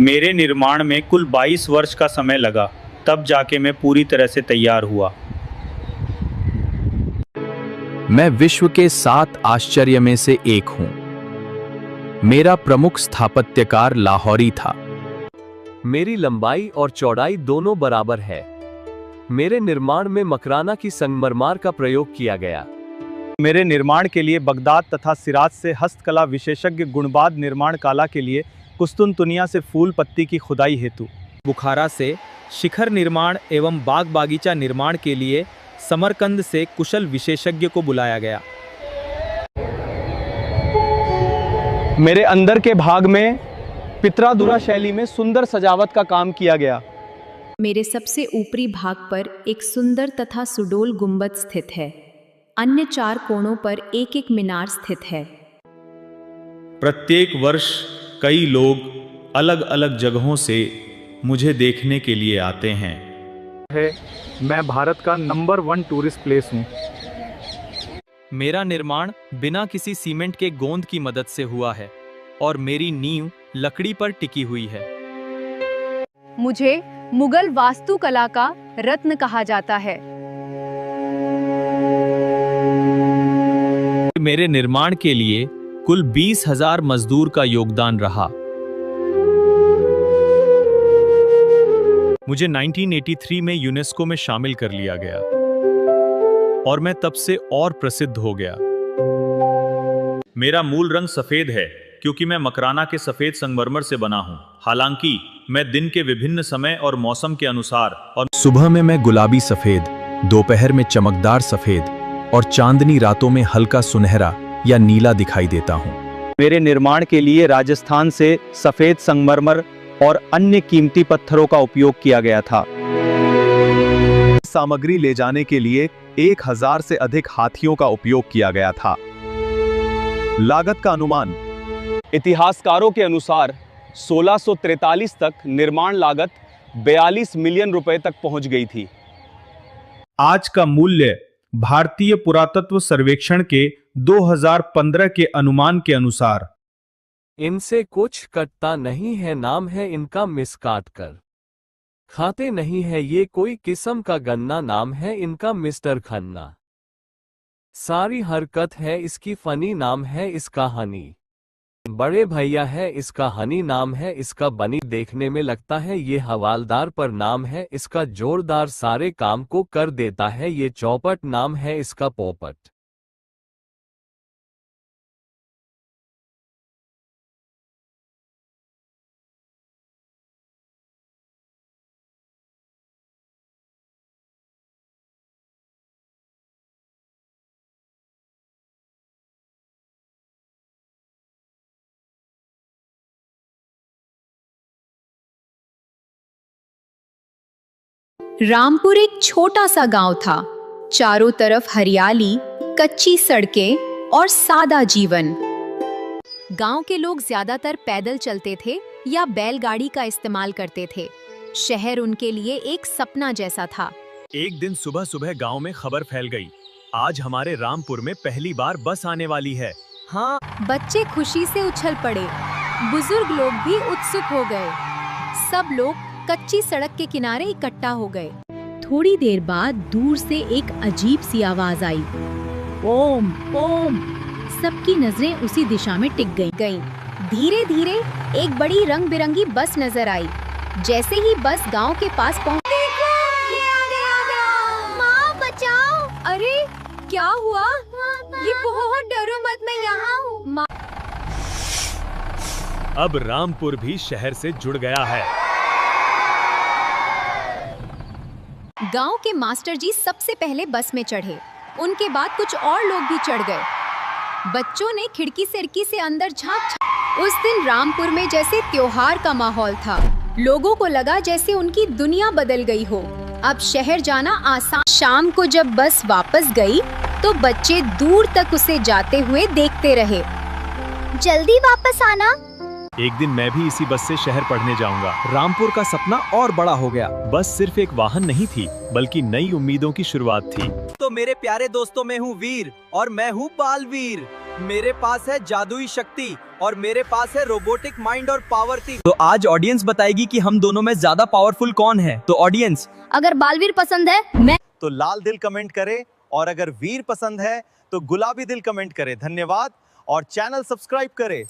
मेरे निर्माण में कुल 22 वर्ष का समय लगा, तब जाके मैं पूरी तरह से तैयार हुआ। मैं विश्व के 7 आश्चर्य में से एक हूं। मेरा प्रमुख स्थापत्यकार लाहौरी था। मेरी लंबाई और चौड़ाई दोनों बराबर है। मेरे निर्माण में मकराना की संगमरमर का प्रयोग किया गया। मेरे निर्माण के लिए बगदाद तथा सिराज से हस्तकला विशेषज्ञ गुणबाद निर्माण कला के लिए कुस्तुनतुनिया से फूल पत्ती की खुदाई हेतु, बुखारा से शिखर निर्माण एवं बाग बागीचा निर्माण के लिए समरकंद से कुशल विशेषज्ञ को बुलाया गया। मेरे अंदर के भाग में पित्रादुरा शैली में सुंदर सजावट का काम किया गया। मेरे सबसे ऊपरी भाग पर एक सुंदर तथा सुडोल गुंबद स्थित है। अन्य 4 कोणों पर एक एक मीनार स्थित है। प्रत्येक वर्ष कई लोग अलग अलग जगहों से मुझे देखने के लिए आते हैं। मैं भारत का नंबर 1 टूरिस्ट प्लेस हूँ। मेरा निर्माण बिना किसी सीमेंट के गोंद की मदद से हुआ है और मेरी नींव लकड़ी पर टिकी हुई है। मुझे मुगल वास्तुकला का रत्न कहा जाता है। मेरे निर्माण के लिए कुल 20,000 मजदूर का योगदान रहा। मुझे 1983 में यूनेस्को में शामिल कर लिया गया और मैं तब से और प्रसिद्ध हो गया। मेरा मूल रंग सफेद है क्योंकि मैं मकराना के सफेद संगमरमर से बना हूं। हालांकि मैं दिन के विभिन्न समय और मौसम के अनुसार और सुबह में मैं गुलाबी सफेद, दोपहर में चमकदार सफेद और चांदनी रातों में हल्का सुनहरा या नीला दिखाई देता हूं। मेरे निर्माण के लिए राजस्थान से सफेद संगमरमर और अन्य कीमती पत्थरों का उपयोग किया गया था। सामग्री ले जाने के लिए 1000 से अधिक हाथियों का उपयोग किया गया था। लागत का अनुमान इतिहासकारों के अनुसार 1643 तक निर्माण लागत 42 मिलियन रुपए तक पहुंच गई थी। आज का मूल्य भारतीय पुरातत्व सर्वेक्षण के 2015 के अनुमान के अनुसार इनसे कुछ कटता नहीं है, नाम है इनका मिस काट कर खाते नहीं है, ये कोई किस्म का गन्ना, नाम है इनका मिस्टर खन्ना। सारी हरकत है इसकी फनी, नाम है इसका हनी। बड़े भैया है इसका हनी, नाम है इसका बनी। देखने में लगता है ये हवालदार, पर नाम है इसका जोरदार, सारे काम को कर देता है ये चौपट, नाम है इसका पोपट। रामपुर एक छोटा सा गांव था। चारों तरफ हरियाली, कच्ची सड़कें और सादा जीवन। गांव के लोग ज्यादातर पैदल चलते थे या बैलगाड़ी का इस्तेमाल करते थे। शहर उनके लिए एक सपना जैसा था। एक दिन सुबह सुबह गांव में खबर फैल गई, आज हमारे रामपुर में पहली बार बस आने वाली है। हाँ, बच्चे खुशी से उछल पड़े, बुजुर्ग लोग भी उत्सुक हो गए। सब लोग कच्ची सड़क के किनारे इकट्ठा हो गए। थोड़ी देर बाद दूर से एक अजीब सी आवाज आई, ओम ओम। सबकी नजरें उसी दिशा में टिक गईं। धीरे धीरे एक बड़ी रंग बिरंगी बस नजर आई। जैसे ही बस गांव के पास पहुंची, क्या हुआ? ये बहुत डरो मत, मैं यहाँ हूँ। अब रामपुर भी शहर से जुड़ गया है। गांव के मास्टर जी सबसे पहले बस में चढ़े। उनके बाद कुछ और लोग भी चढ़ गए। बच्चों ने खिड़की से अंदर झांक। उस दिन रामपुर में जैसे त्योहार का माहौल था। लोगों को लगा जैसे उनकी दुनिया बदल गई हो। अब शहर जाना आसान। शाम को जब बस वापस गई तो बच्चे दूर तक उसे जाते हुए देखते रहे। जल्दी वापस आना। एक दिन मैं भी इसी बस से शहर पढ़ने जाऊंगा। रामपुर का सपना और बड़ा हो गया। बस सिर्फ एक वाहन नहीं थी, बल्कि नई उम्मीदों की शुरुआत थी। तो मेरे प्यारे दोस्तों, मैं हूँ वीर और मैं हूँ बालवीर। मेरे पास है जादुई शक्ति और मेरे पास है रोबोटिक माइंड और पावर थी। तो आज ऑडियंस बताएगी कि हम दोनों में ज्यादा पावरफुल कौन है। तो ऑडियंस, अगर बालवीर पसंद है मैं तो लाल दिल कमेंट करे, और अगर वीर पसंद है तो गुलाबी दिल कमेंट करे। धन्यवाद और चैनल सब्सक्राइब करे।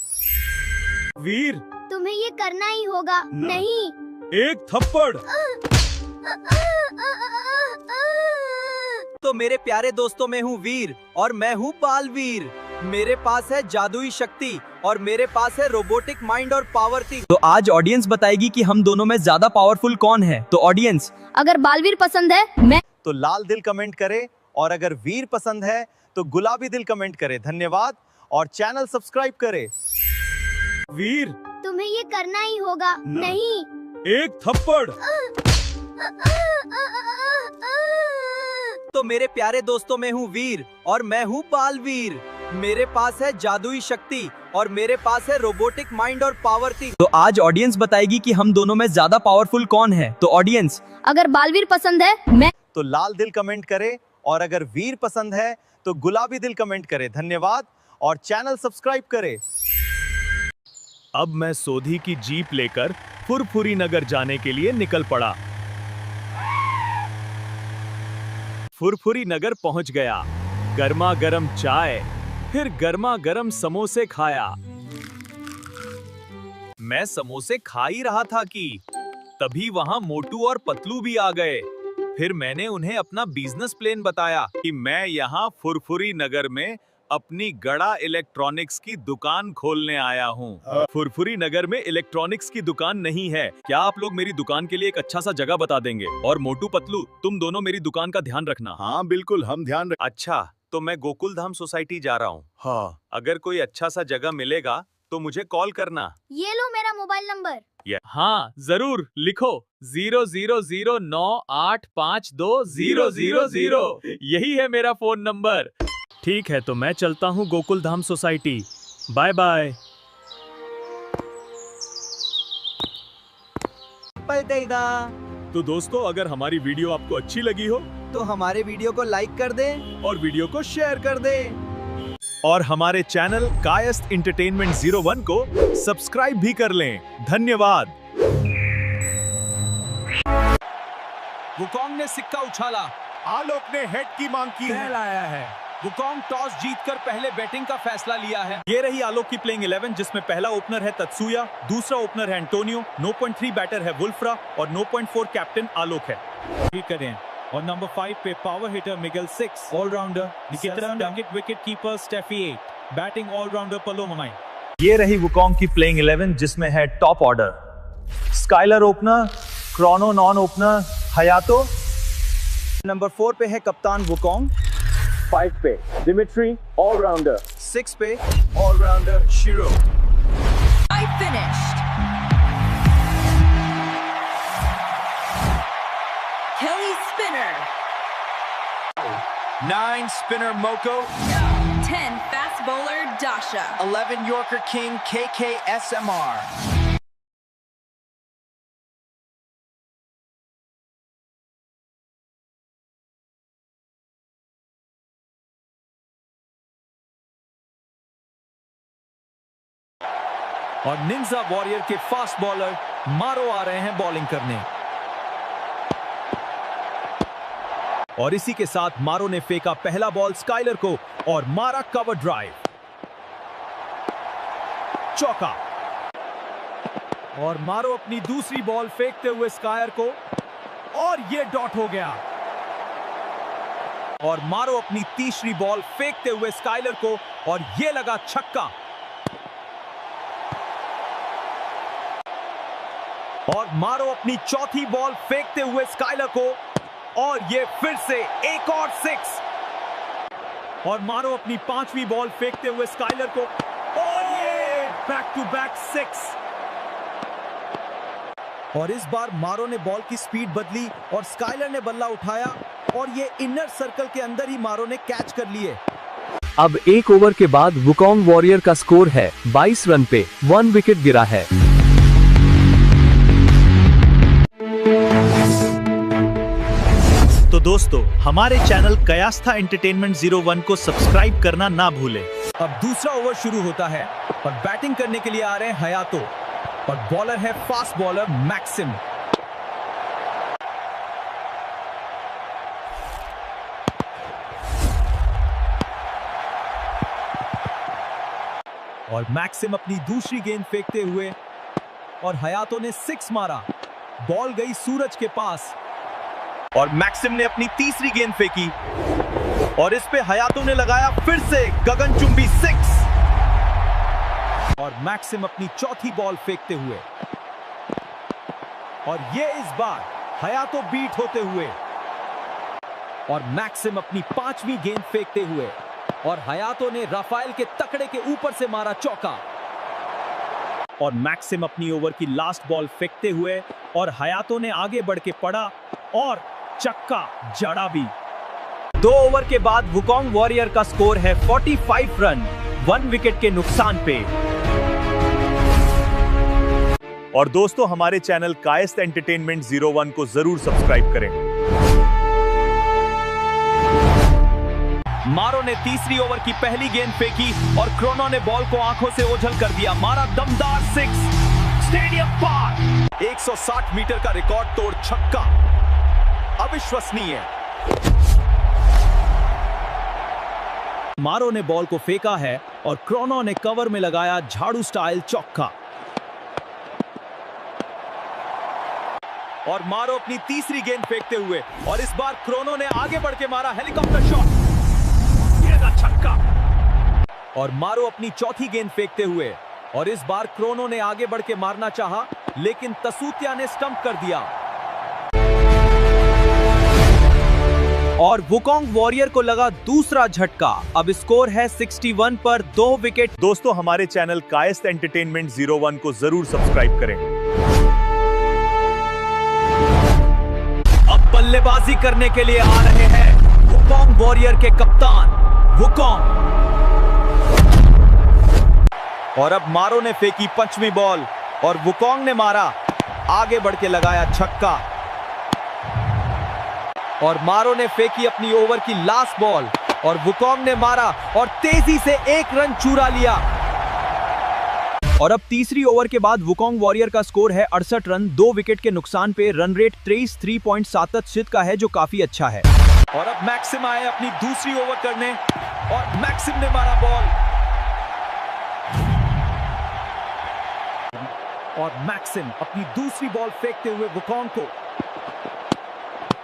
वीर, तुम्हें ये करना ही होगा। नहीं, एक थप्पड़। तो मेरे प्यारे दोस्तों, मैं हूँ वीर और मैं हूँ बालवीर। मेरे पास है जादुई शक्ति और मेरे पास है रोबोटिक माइंड और पावर थी। तो आज ऑडियंस बताएगी कि हम दोनों में ज्यादा पावरफुल कौन है। तो ऑडियंस, अगर बालवीर पसंद है मैं तो लाल दिल कमेंट करे, और अगर वीर पसंद है तो गुलाबी दिल कमेंट करे। धन्यवाद और चैनल सब्सक्राइब करे। वीर, तुम्हें ये करना ही होगा। नहीं, एक थप्पड़। तो मेरे प्यारे दोस्तों, मैं हूँ वीर और मैं हूँ बालवीर। मेरे पास है जादुई शक्ति और मेरे पास है रोबोटिक माइंड और पावर थी। तो आज ऑडियंस बताएगी कि हम दोनों में ज्यादा पावरफुल कौन है। तो ऑडियंस, अगर बालवीर पसंद है मैं तो लाल दिल कमेंट करे, और अगर वीर पसंद है तो गुलाबी दिल कमेंट करे। धन्यवाद और चैनल सब्सक्राइब करे। अब मैं सोधी की जीप लेकर फुरफुरी नगर जाने के लिए निकल पड़ा। फुरफुरी नगर पहुंच गया। गर्मा गर्म चाय, फिर गर्मा गर्म समोसे खाया। मैं समोसे खा ही रहा था कि तभी वहां मोटू और पतलू भी आ गए। फिर मैंने उन्हें अपना बिजनेस प्लान बताया कि मैं यहाँ फुरफुरी नगर में अपनी गड़ा इलेक्ट्रॉनिक्स की दुकान खोलने आया हूँ। फुरफुरी नगर में इलेक्ट्रॉनिक्स की दुकान नहीं है। क्या आप लोग मेरी दुकान के लिए एक अच्छा सा जगह बता देंगे? और मोटू पतलू, तुम दोनों मेरी दुकान का ध्यान रखना। हाँ बिल्कुल, हम ध्यान रख। अच्छा, तो मैं गोकुल धाम सोसाइटी जा रहा हूँ। हाँ, अगर कोई अच्छा सा जगह मिलेगा तो मुझे कॉल करना। ये लो मेरा मोबाइल नंबर। हाँ जरूर, लिखो 000985520000। यही है मेरा फोन नंबर। ठीक है, तो मैं चलता हूँ Gokul Dham society. Bye bye. तो दोस्तों, अगर हमारी वीडियो आपको अच्छी लगी हो तो हमारे वीडियो को लाइक कर दें और वीडियो को शेयर कर दें, और हमारे चैनल कायस्थ एंटरटेनमेंट 01 को सब्सक्राइब भी कर लें। धन्यवाद। वुकोंग ने सिक्का उछाला। आलोक ने हेड की मांग की है। लाया है। वुकोंग टॉस जीतकर पहले बैटिंग का फैसला लिया है। ये रही आलोक की प्लेइंग 11, जिसमें पहला ओपनर है तत्सुया, दूसरा ओपनर है एंटोनियो, 9.3 बैटर है वुल्फ्रा और 9.4 कैप्टन आलोक है। करें। और नंबर 5 पे power hitter Miguel 6, allrounder wicket keeper Steffi 8, batting allrounder Palomai. ये रही वुकोंग की प्लेइंग 11, जिसमें है top order Skyler opener, Chrono non opener Hayato, number 4 पे है कप्तान वुकोंग, 5 पे दिमित्री ऑलराउंडर, 6 पे ऑलराउंडर शिरो। I finished. Kelly Spinner. 9 spinner Moko, 10 fast bowler Dasha. 11 Yorker King KKSMR. और निंजा वॉरियर के फास्ट बॉलर मारो आ रहे हैं बॉलिंग करने। और इसी के साथ मारो ने फेंका पहला बॉल स्काइलर को और मारा कवर ड्राइव, चौका। और मारो अपनी दूसरी बॉल फेंकते हुए स्कायर को, और ये डॉट हो गया। और मारो अपनी तीसरी बॉल फेंकते हुए स्काइलर को, और ये लगा छक्का। और मारो अपनी चौथी बॉल फेंकते हुए स्काइलर को, और ये फिर से एक और 6। और मारो अपनी पांचवी बॉल फेंकते हुए स्काइलर को, और ये बैक टू बैक 6। और इस बार मारो ने बॉल की स्पीड बदली और स्काइलर ने बल्ला उठाया, और ये इनर सर्कल के अंदर ही मारो ने कैच कर लिए। अब 1 ओवर के बाद वुकोंग वॉरियर का स्कोर है 22 रन पे 1 विकेट गिरा है। तो दोस्तों, हमारे चैनल कयास्था एंटरटेनमेंट 01 को सब्सक्राइब करना ना भूलें। अब दूसरा ओवर शुरू होता है और बैटिंग करने के लिए आ रहे हैं हयातो, और बॉलर है फास्ट बॉलर मैक्सिम। और मैक्सिम अपनी दूसरी गेंद फेंकते हुए, और हयातो ने 6 मारा। बॉल गई सूरज के पास, और मैक्सिम ने अपनी तीसरी गेंद फेंकी, और इस पे हयातो ने लगाया फिर से गगनचुंबी 6। और मैक्सिम अपनी चौथी बॉल फेंकते हुए, और ये इस बार हयातो बीट होते हुए, और मैक्सिम अपनी पांचवी गेंद फेंकते हुए, और हयातो ने राफेल के तकड़े के ऊपर से मारा चौका। और मैक्सिम अपनी ओवर की लास्ट बॉल फेंकते हुए, और हयातो ने आगे बढ़ के पड़ा और चक्का जड़ा भी। 2 ओवर के बाद वुकोंग वॉरियर का स्कोर है 45 रन 1 विकेट के नुकसान पे। और दोस्तों, हमारे चैनल कायस्थ एंटरटेनमेंट 01 को जरूर सब्सक्राइब करें। मारो ने तीसरी ओवर की पहली गेंद फेंकी, और क्रोनो ने बॉल को आंखों से ओझल कर दिया। मारा दमदार 6, स्टेडियम पार। 160 मीटर का रिकॉर्ड तोड़ छक्का, अविश्वसनीय। मारो ने बॉल को फेंका है, और क्रोनो ने कवर में लगाया झाड़ू स्टाइल चौका। और मारो अपनी तीसरी गेंद फेंकते हुए, और इस बार क्रोनो ने आगे बढ़ के मारा हेलीकॉप्टर शॉट, छक्का। और मारो अपनी चौथी गेंद फेंकते हुए, और इस बार क्रोनो ने आगे बढ़ के मारना चाहा, लेकिन तसूतिया ने स्टंप कर दिया। और वुकोंग वॉरियर को लगा दूसरा झटका। अब स्कोर है 61 पर 2 विकेट। दोस्तों, हमारे चैनल कायस्थ एंटरटेनमेंट 01 को जरूर सब्सक्राइब करें। अब बल्लेबाजी करने के लिए आ रहे हैं वुकोंग वॉरियर के कप्तान वुकोंग। और अब मारो ने फेंकी 5वीं बॉल, और वुकोंग ने मारा, आगे बढ़ के लगाया छक्का। और मारो ने फेंकी अपनी ओवर की लास्ट बॉल, और वुकोंग ने मारा, और तेजी से 1 रन चुरा लिया। और अब तीसरी ओवर के बाद वुकोंग वॉरियर का स्कोर है 68 रन 2 विकेट के नुकसान पे। रन रेट 3.77 का है, जो काफी अच्छा है। और अब मैक्सिम आए अपनी दूसरी ओवर करने, और मैक्सिम ने मारा बॉल, और मैक्सिम अपनी दूसरी बॉल फेंकते हुए वुकोंग को।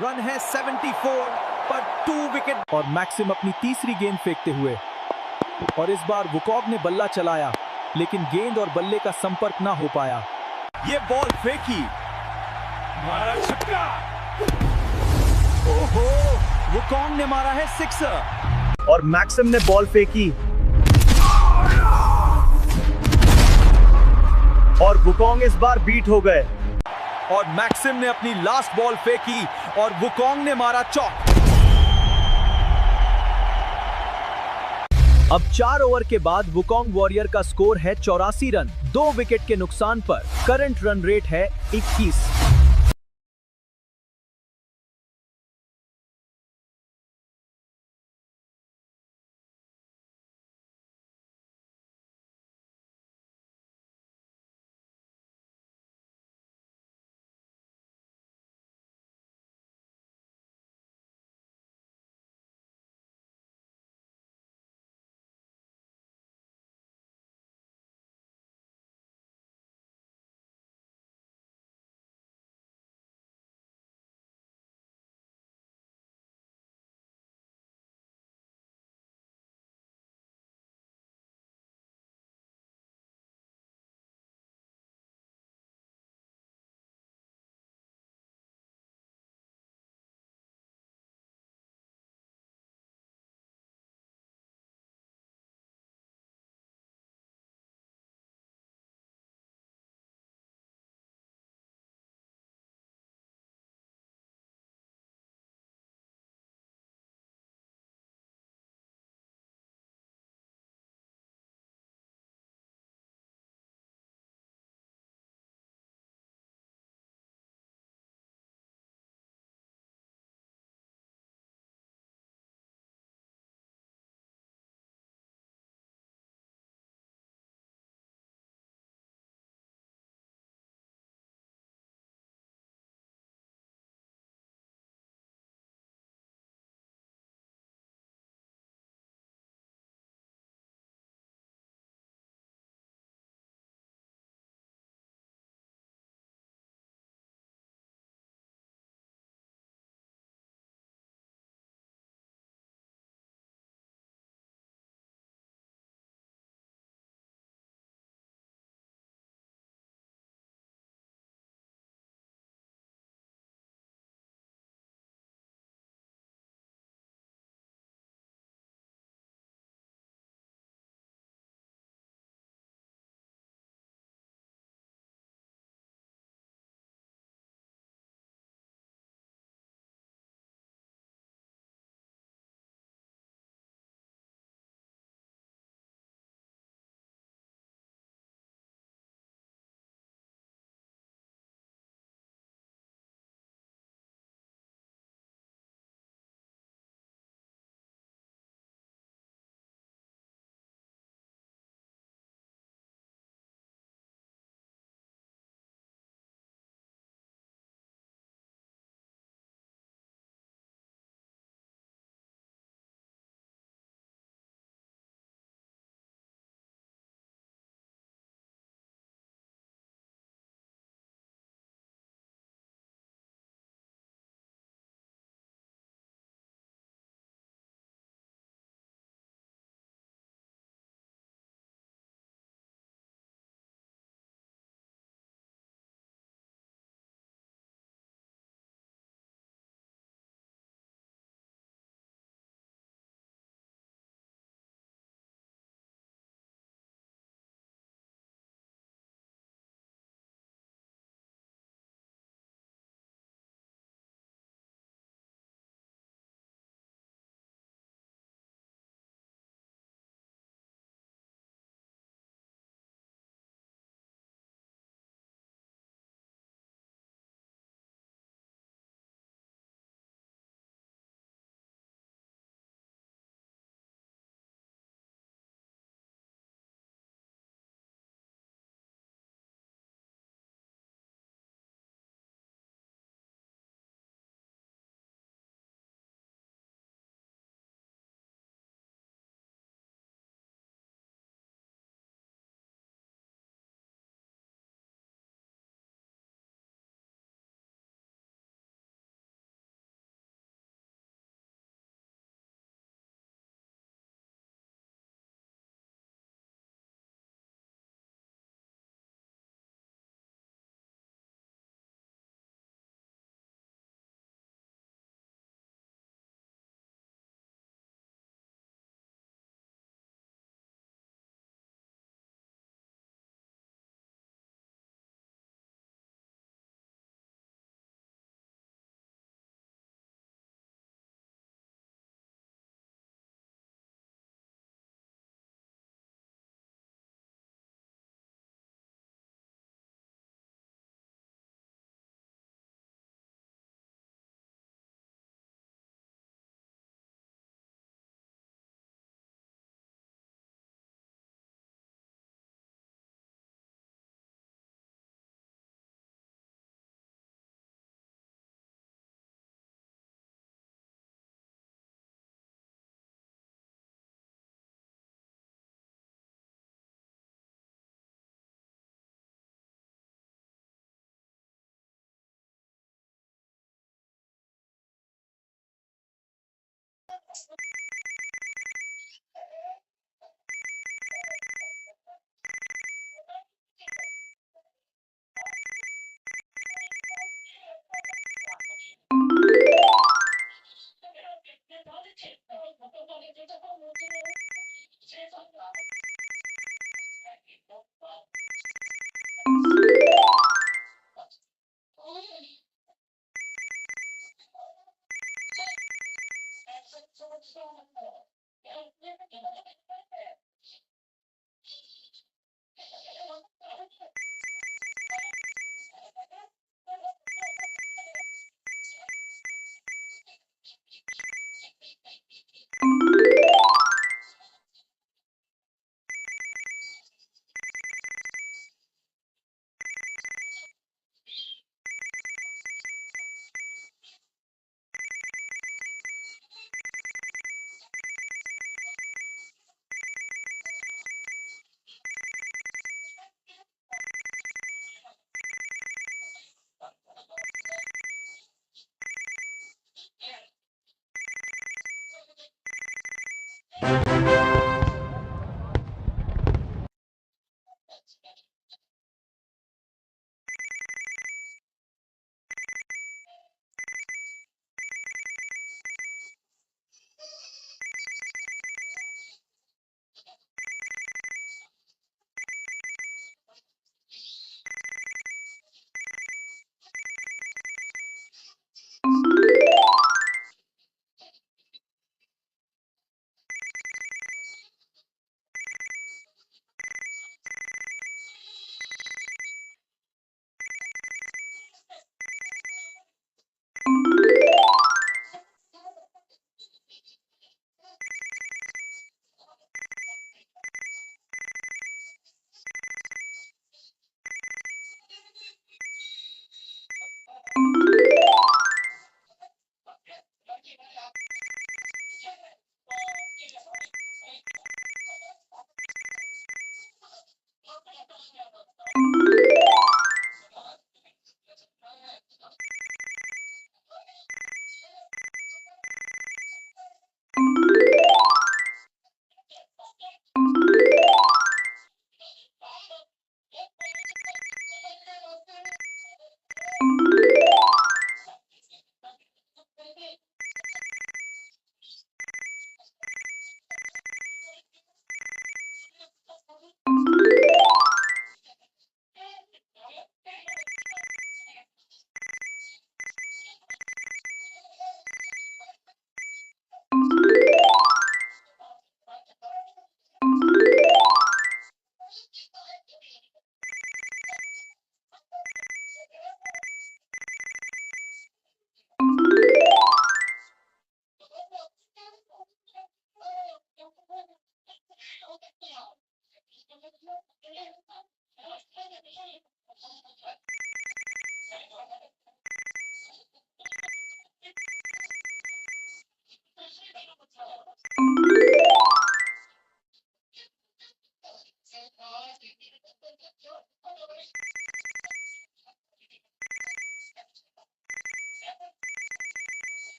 रन है 74 पर 2 विकेट। और मैक्सिम अपनी तीसरी गेंद फेंकते हुए, और इस बार वुकोंग ने बल्ला चलाया, लेकिन गेंद और बल्ले का संपर्क ना हो पाया। ये बॉल फेंकी, मारा छक्का। ओहो, वुकोंग ने मारा है 6, और मैक्सिम ने बॉल फेंकी, और वुकोंग इस बार बीट हो गए। और मैक्सिम ने अपनी लास्ट बॉल फेंकी, और वुकोंग ने मारा चौक। अब 4 ओवर के बाद वुकोंग वॉरियर का स्कोर है 84 रन 2 विकेट के नुकसान पर। करंट रन रेट है 21।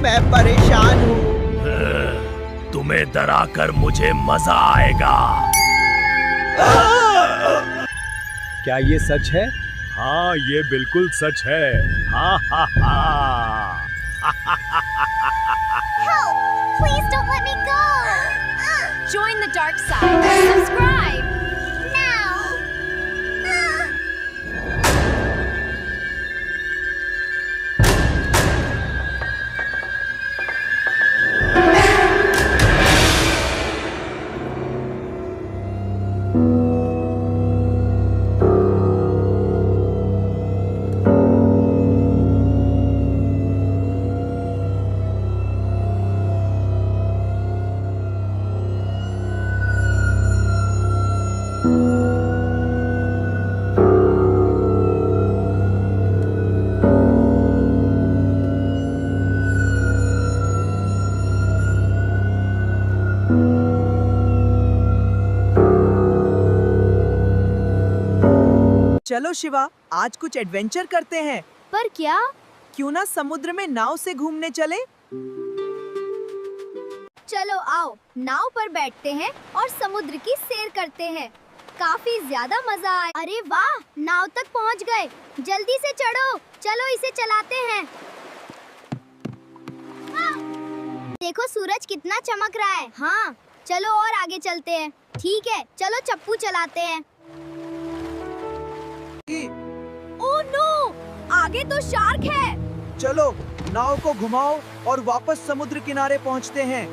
मैं परेशान हूँ। तुम्हें डराकर मुझे मजा आएगा। क्या ये सच है? हाँ, ये बिल्कुल सच है। हाँ हाँ हाँ। Help! Please don't let me go! Join the dark side. Subscribe now! चलो शिवा, आज कुछ एडवेंचर करते हैं। पर क्या? क्यों ना समुद्र में नाव से घूमने चले? चलो आओ, नाव पर बैठते हैं और समुद्र की सैर करते हैं। काफी ज्यादा मजा आए। अरे वाह, नाव तक पहुंच गए। जल्दी से चढ़ो, चलो इसे चलाते हैं। देखो सूरज कितना चमक रहा है। हाँ, चलो और आगे चलते हैं। ठीक है, चलो चप्पू चलाते हैं। ओह नो, आगे तो शार्क है। चलो नाव को घुमाओ और वापस समुद्र किनारे पहुंचते हैं।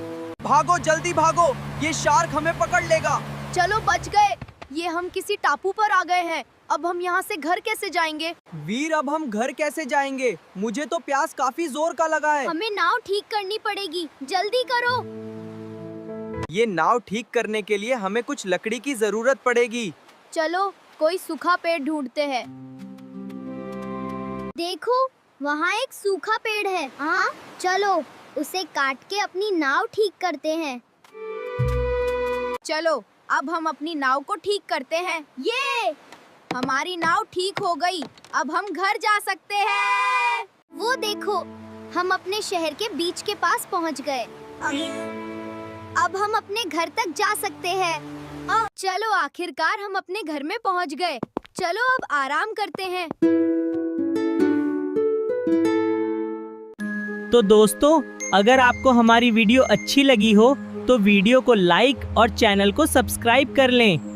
भागो, जल्दी भागो, ये शार्क हमें पकड़ लेगा। चलो बच गए। ये हम किसी टापू पर आ गए हैं। अब हम यहाँ से घर कैसे जाएंगे? वीर, अब हम घर कैसे जाएंगे? मुझे तो प्यास काफी जोर का लगा है। हमें नाव ठीक करनी पड़ेगी, जल्दी करो। ये नाव ठीक करने के लिए हमें कुछ लकड़ी की जरूरत पड़ेगी। चलो कोई सूखा पेड़ ढूंढते हैं। देखो, वहाँ एक सूखा पेड़ है। हाँ, चलो उसे काट के अपनी नाव ठीक करते हैं। चलो अब हम अपनी नाव को ठीक करते हैं। ये हमारी नाव ठीक हो गई। अब हम घर जा सकते हैं। वो देखो, हम अपने शहर के बीच के पास पहुँच गए। अब हम अपने घर तक जा सकते हैं। चलो आखिरकार हम अपने घर में पहुँच गए। चलो अब आराम करते हैं। तो दोस्तों, अगर आपको हमारी वीडियो अच्छी लगी हो तो वीडियो को लाइक और चैनल को सब्सक्राइब कर लें।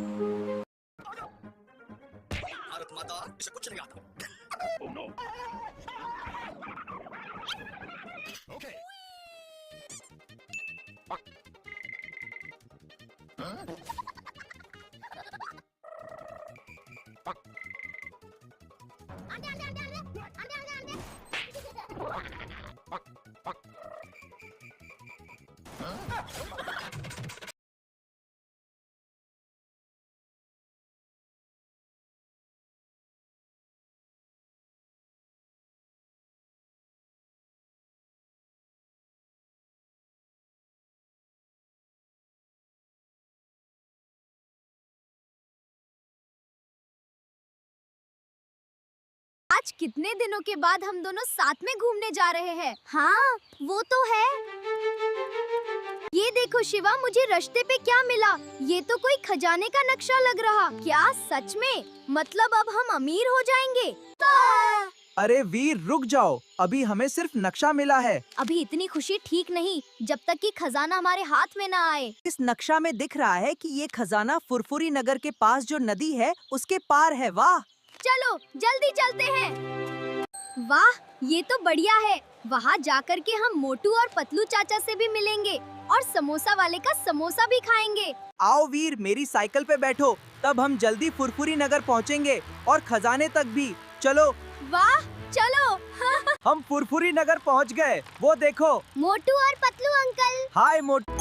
आज कितने दिनों के बाद हम दोनों साथ में घूमने जा रहे हैं। हाँ, वो तो है। ये देखो शिवा, मुझे रास्ते पे क्या मिला? ये तो कोई खजाने का नक्शा लग रहा। क्या सच में? मतलब अब हम अमीर हो जाएंगे? अरे वीर, रुक जाओ, अभी हमें सिर्फ नक्शा मिला है। अभी इतनी खुशी ठीक नहीं, जब तक कि खजाना हमारे हाथ में ना आए। इस नक्शा में दिख रहा है कि ये खजाना फुरफुरी नगर के पास जो नदी है उसके पार है। वाह, चलो जल्दी चलते हैं। वाह, ये तो बढ़िया है। वहाँ जाकर के हम मोटू और पतलू चाचा से भी मिलेंगे और समोसा वाले का समोसा भी खाएंगे। आओ वीर, मेरी साइकिल पे बैठो, तब हम जल्दी फुरफुरी नगर पहुँचेंगे और खजाने तक भी। चलो। वाह, चलो। हम फुरफुरी नगर पहुँच गए। वो देखो, मोटू और पतलू अंकल। हाय मोटू।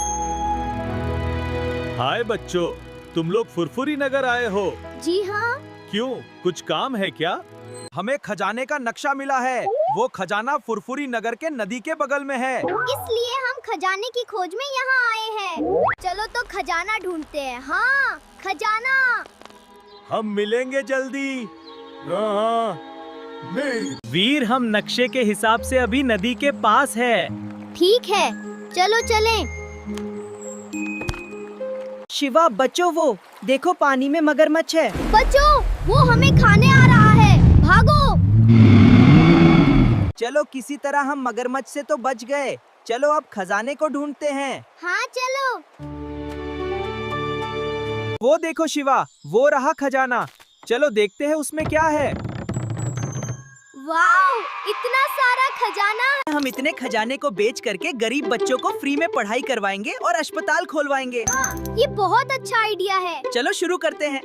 हाय बच्चों, तुम लोग फुरफुरी नगर आए हो? जी हाँ। क्यों, कुछ काम है क्या? हमें खजाने का नक्शा मिला है। वो खजाना फुरफुरी नगर के नदी के बगल में है। इसलिए हम खजाने की खोज में यहाँ आए हैं। चलो तो खजाना ढूंढते हैं। हाँ, खजाना। हम मिलेंगे जल्दी। हाँ। वीर, हम नक्शे के हिसाब से अभी नदी के पास है। ठीक है, चलो चलें। शिवा बच्चों, वो देखो पानी में मगरमच्छ है। बच्चों, वो हमें खाने आ रहा है, भागो। चलो किसी तरह हम मगरमच्छ से तो बच गए। चलो अब खजाने को ढूंढते हैं। हाँ चलो। वो देखो शिवा, वो रहा खजाना। चलो देखते हैं उसमें क्या है। वाओ, इतना सारा खजाना। हम इतने खजाने को बेच करके गरीब बच्चों को फ्री में पढ़ाई करवाएंगे और अस्पताल खोलवाएंगे। ये बहुत अच्छा आइडिया है। चलो शुरू करते हैं।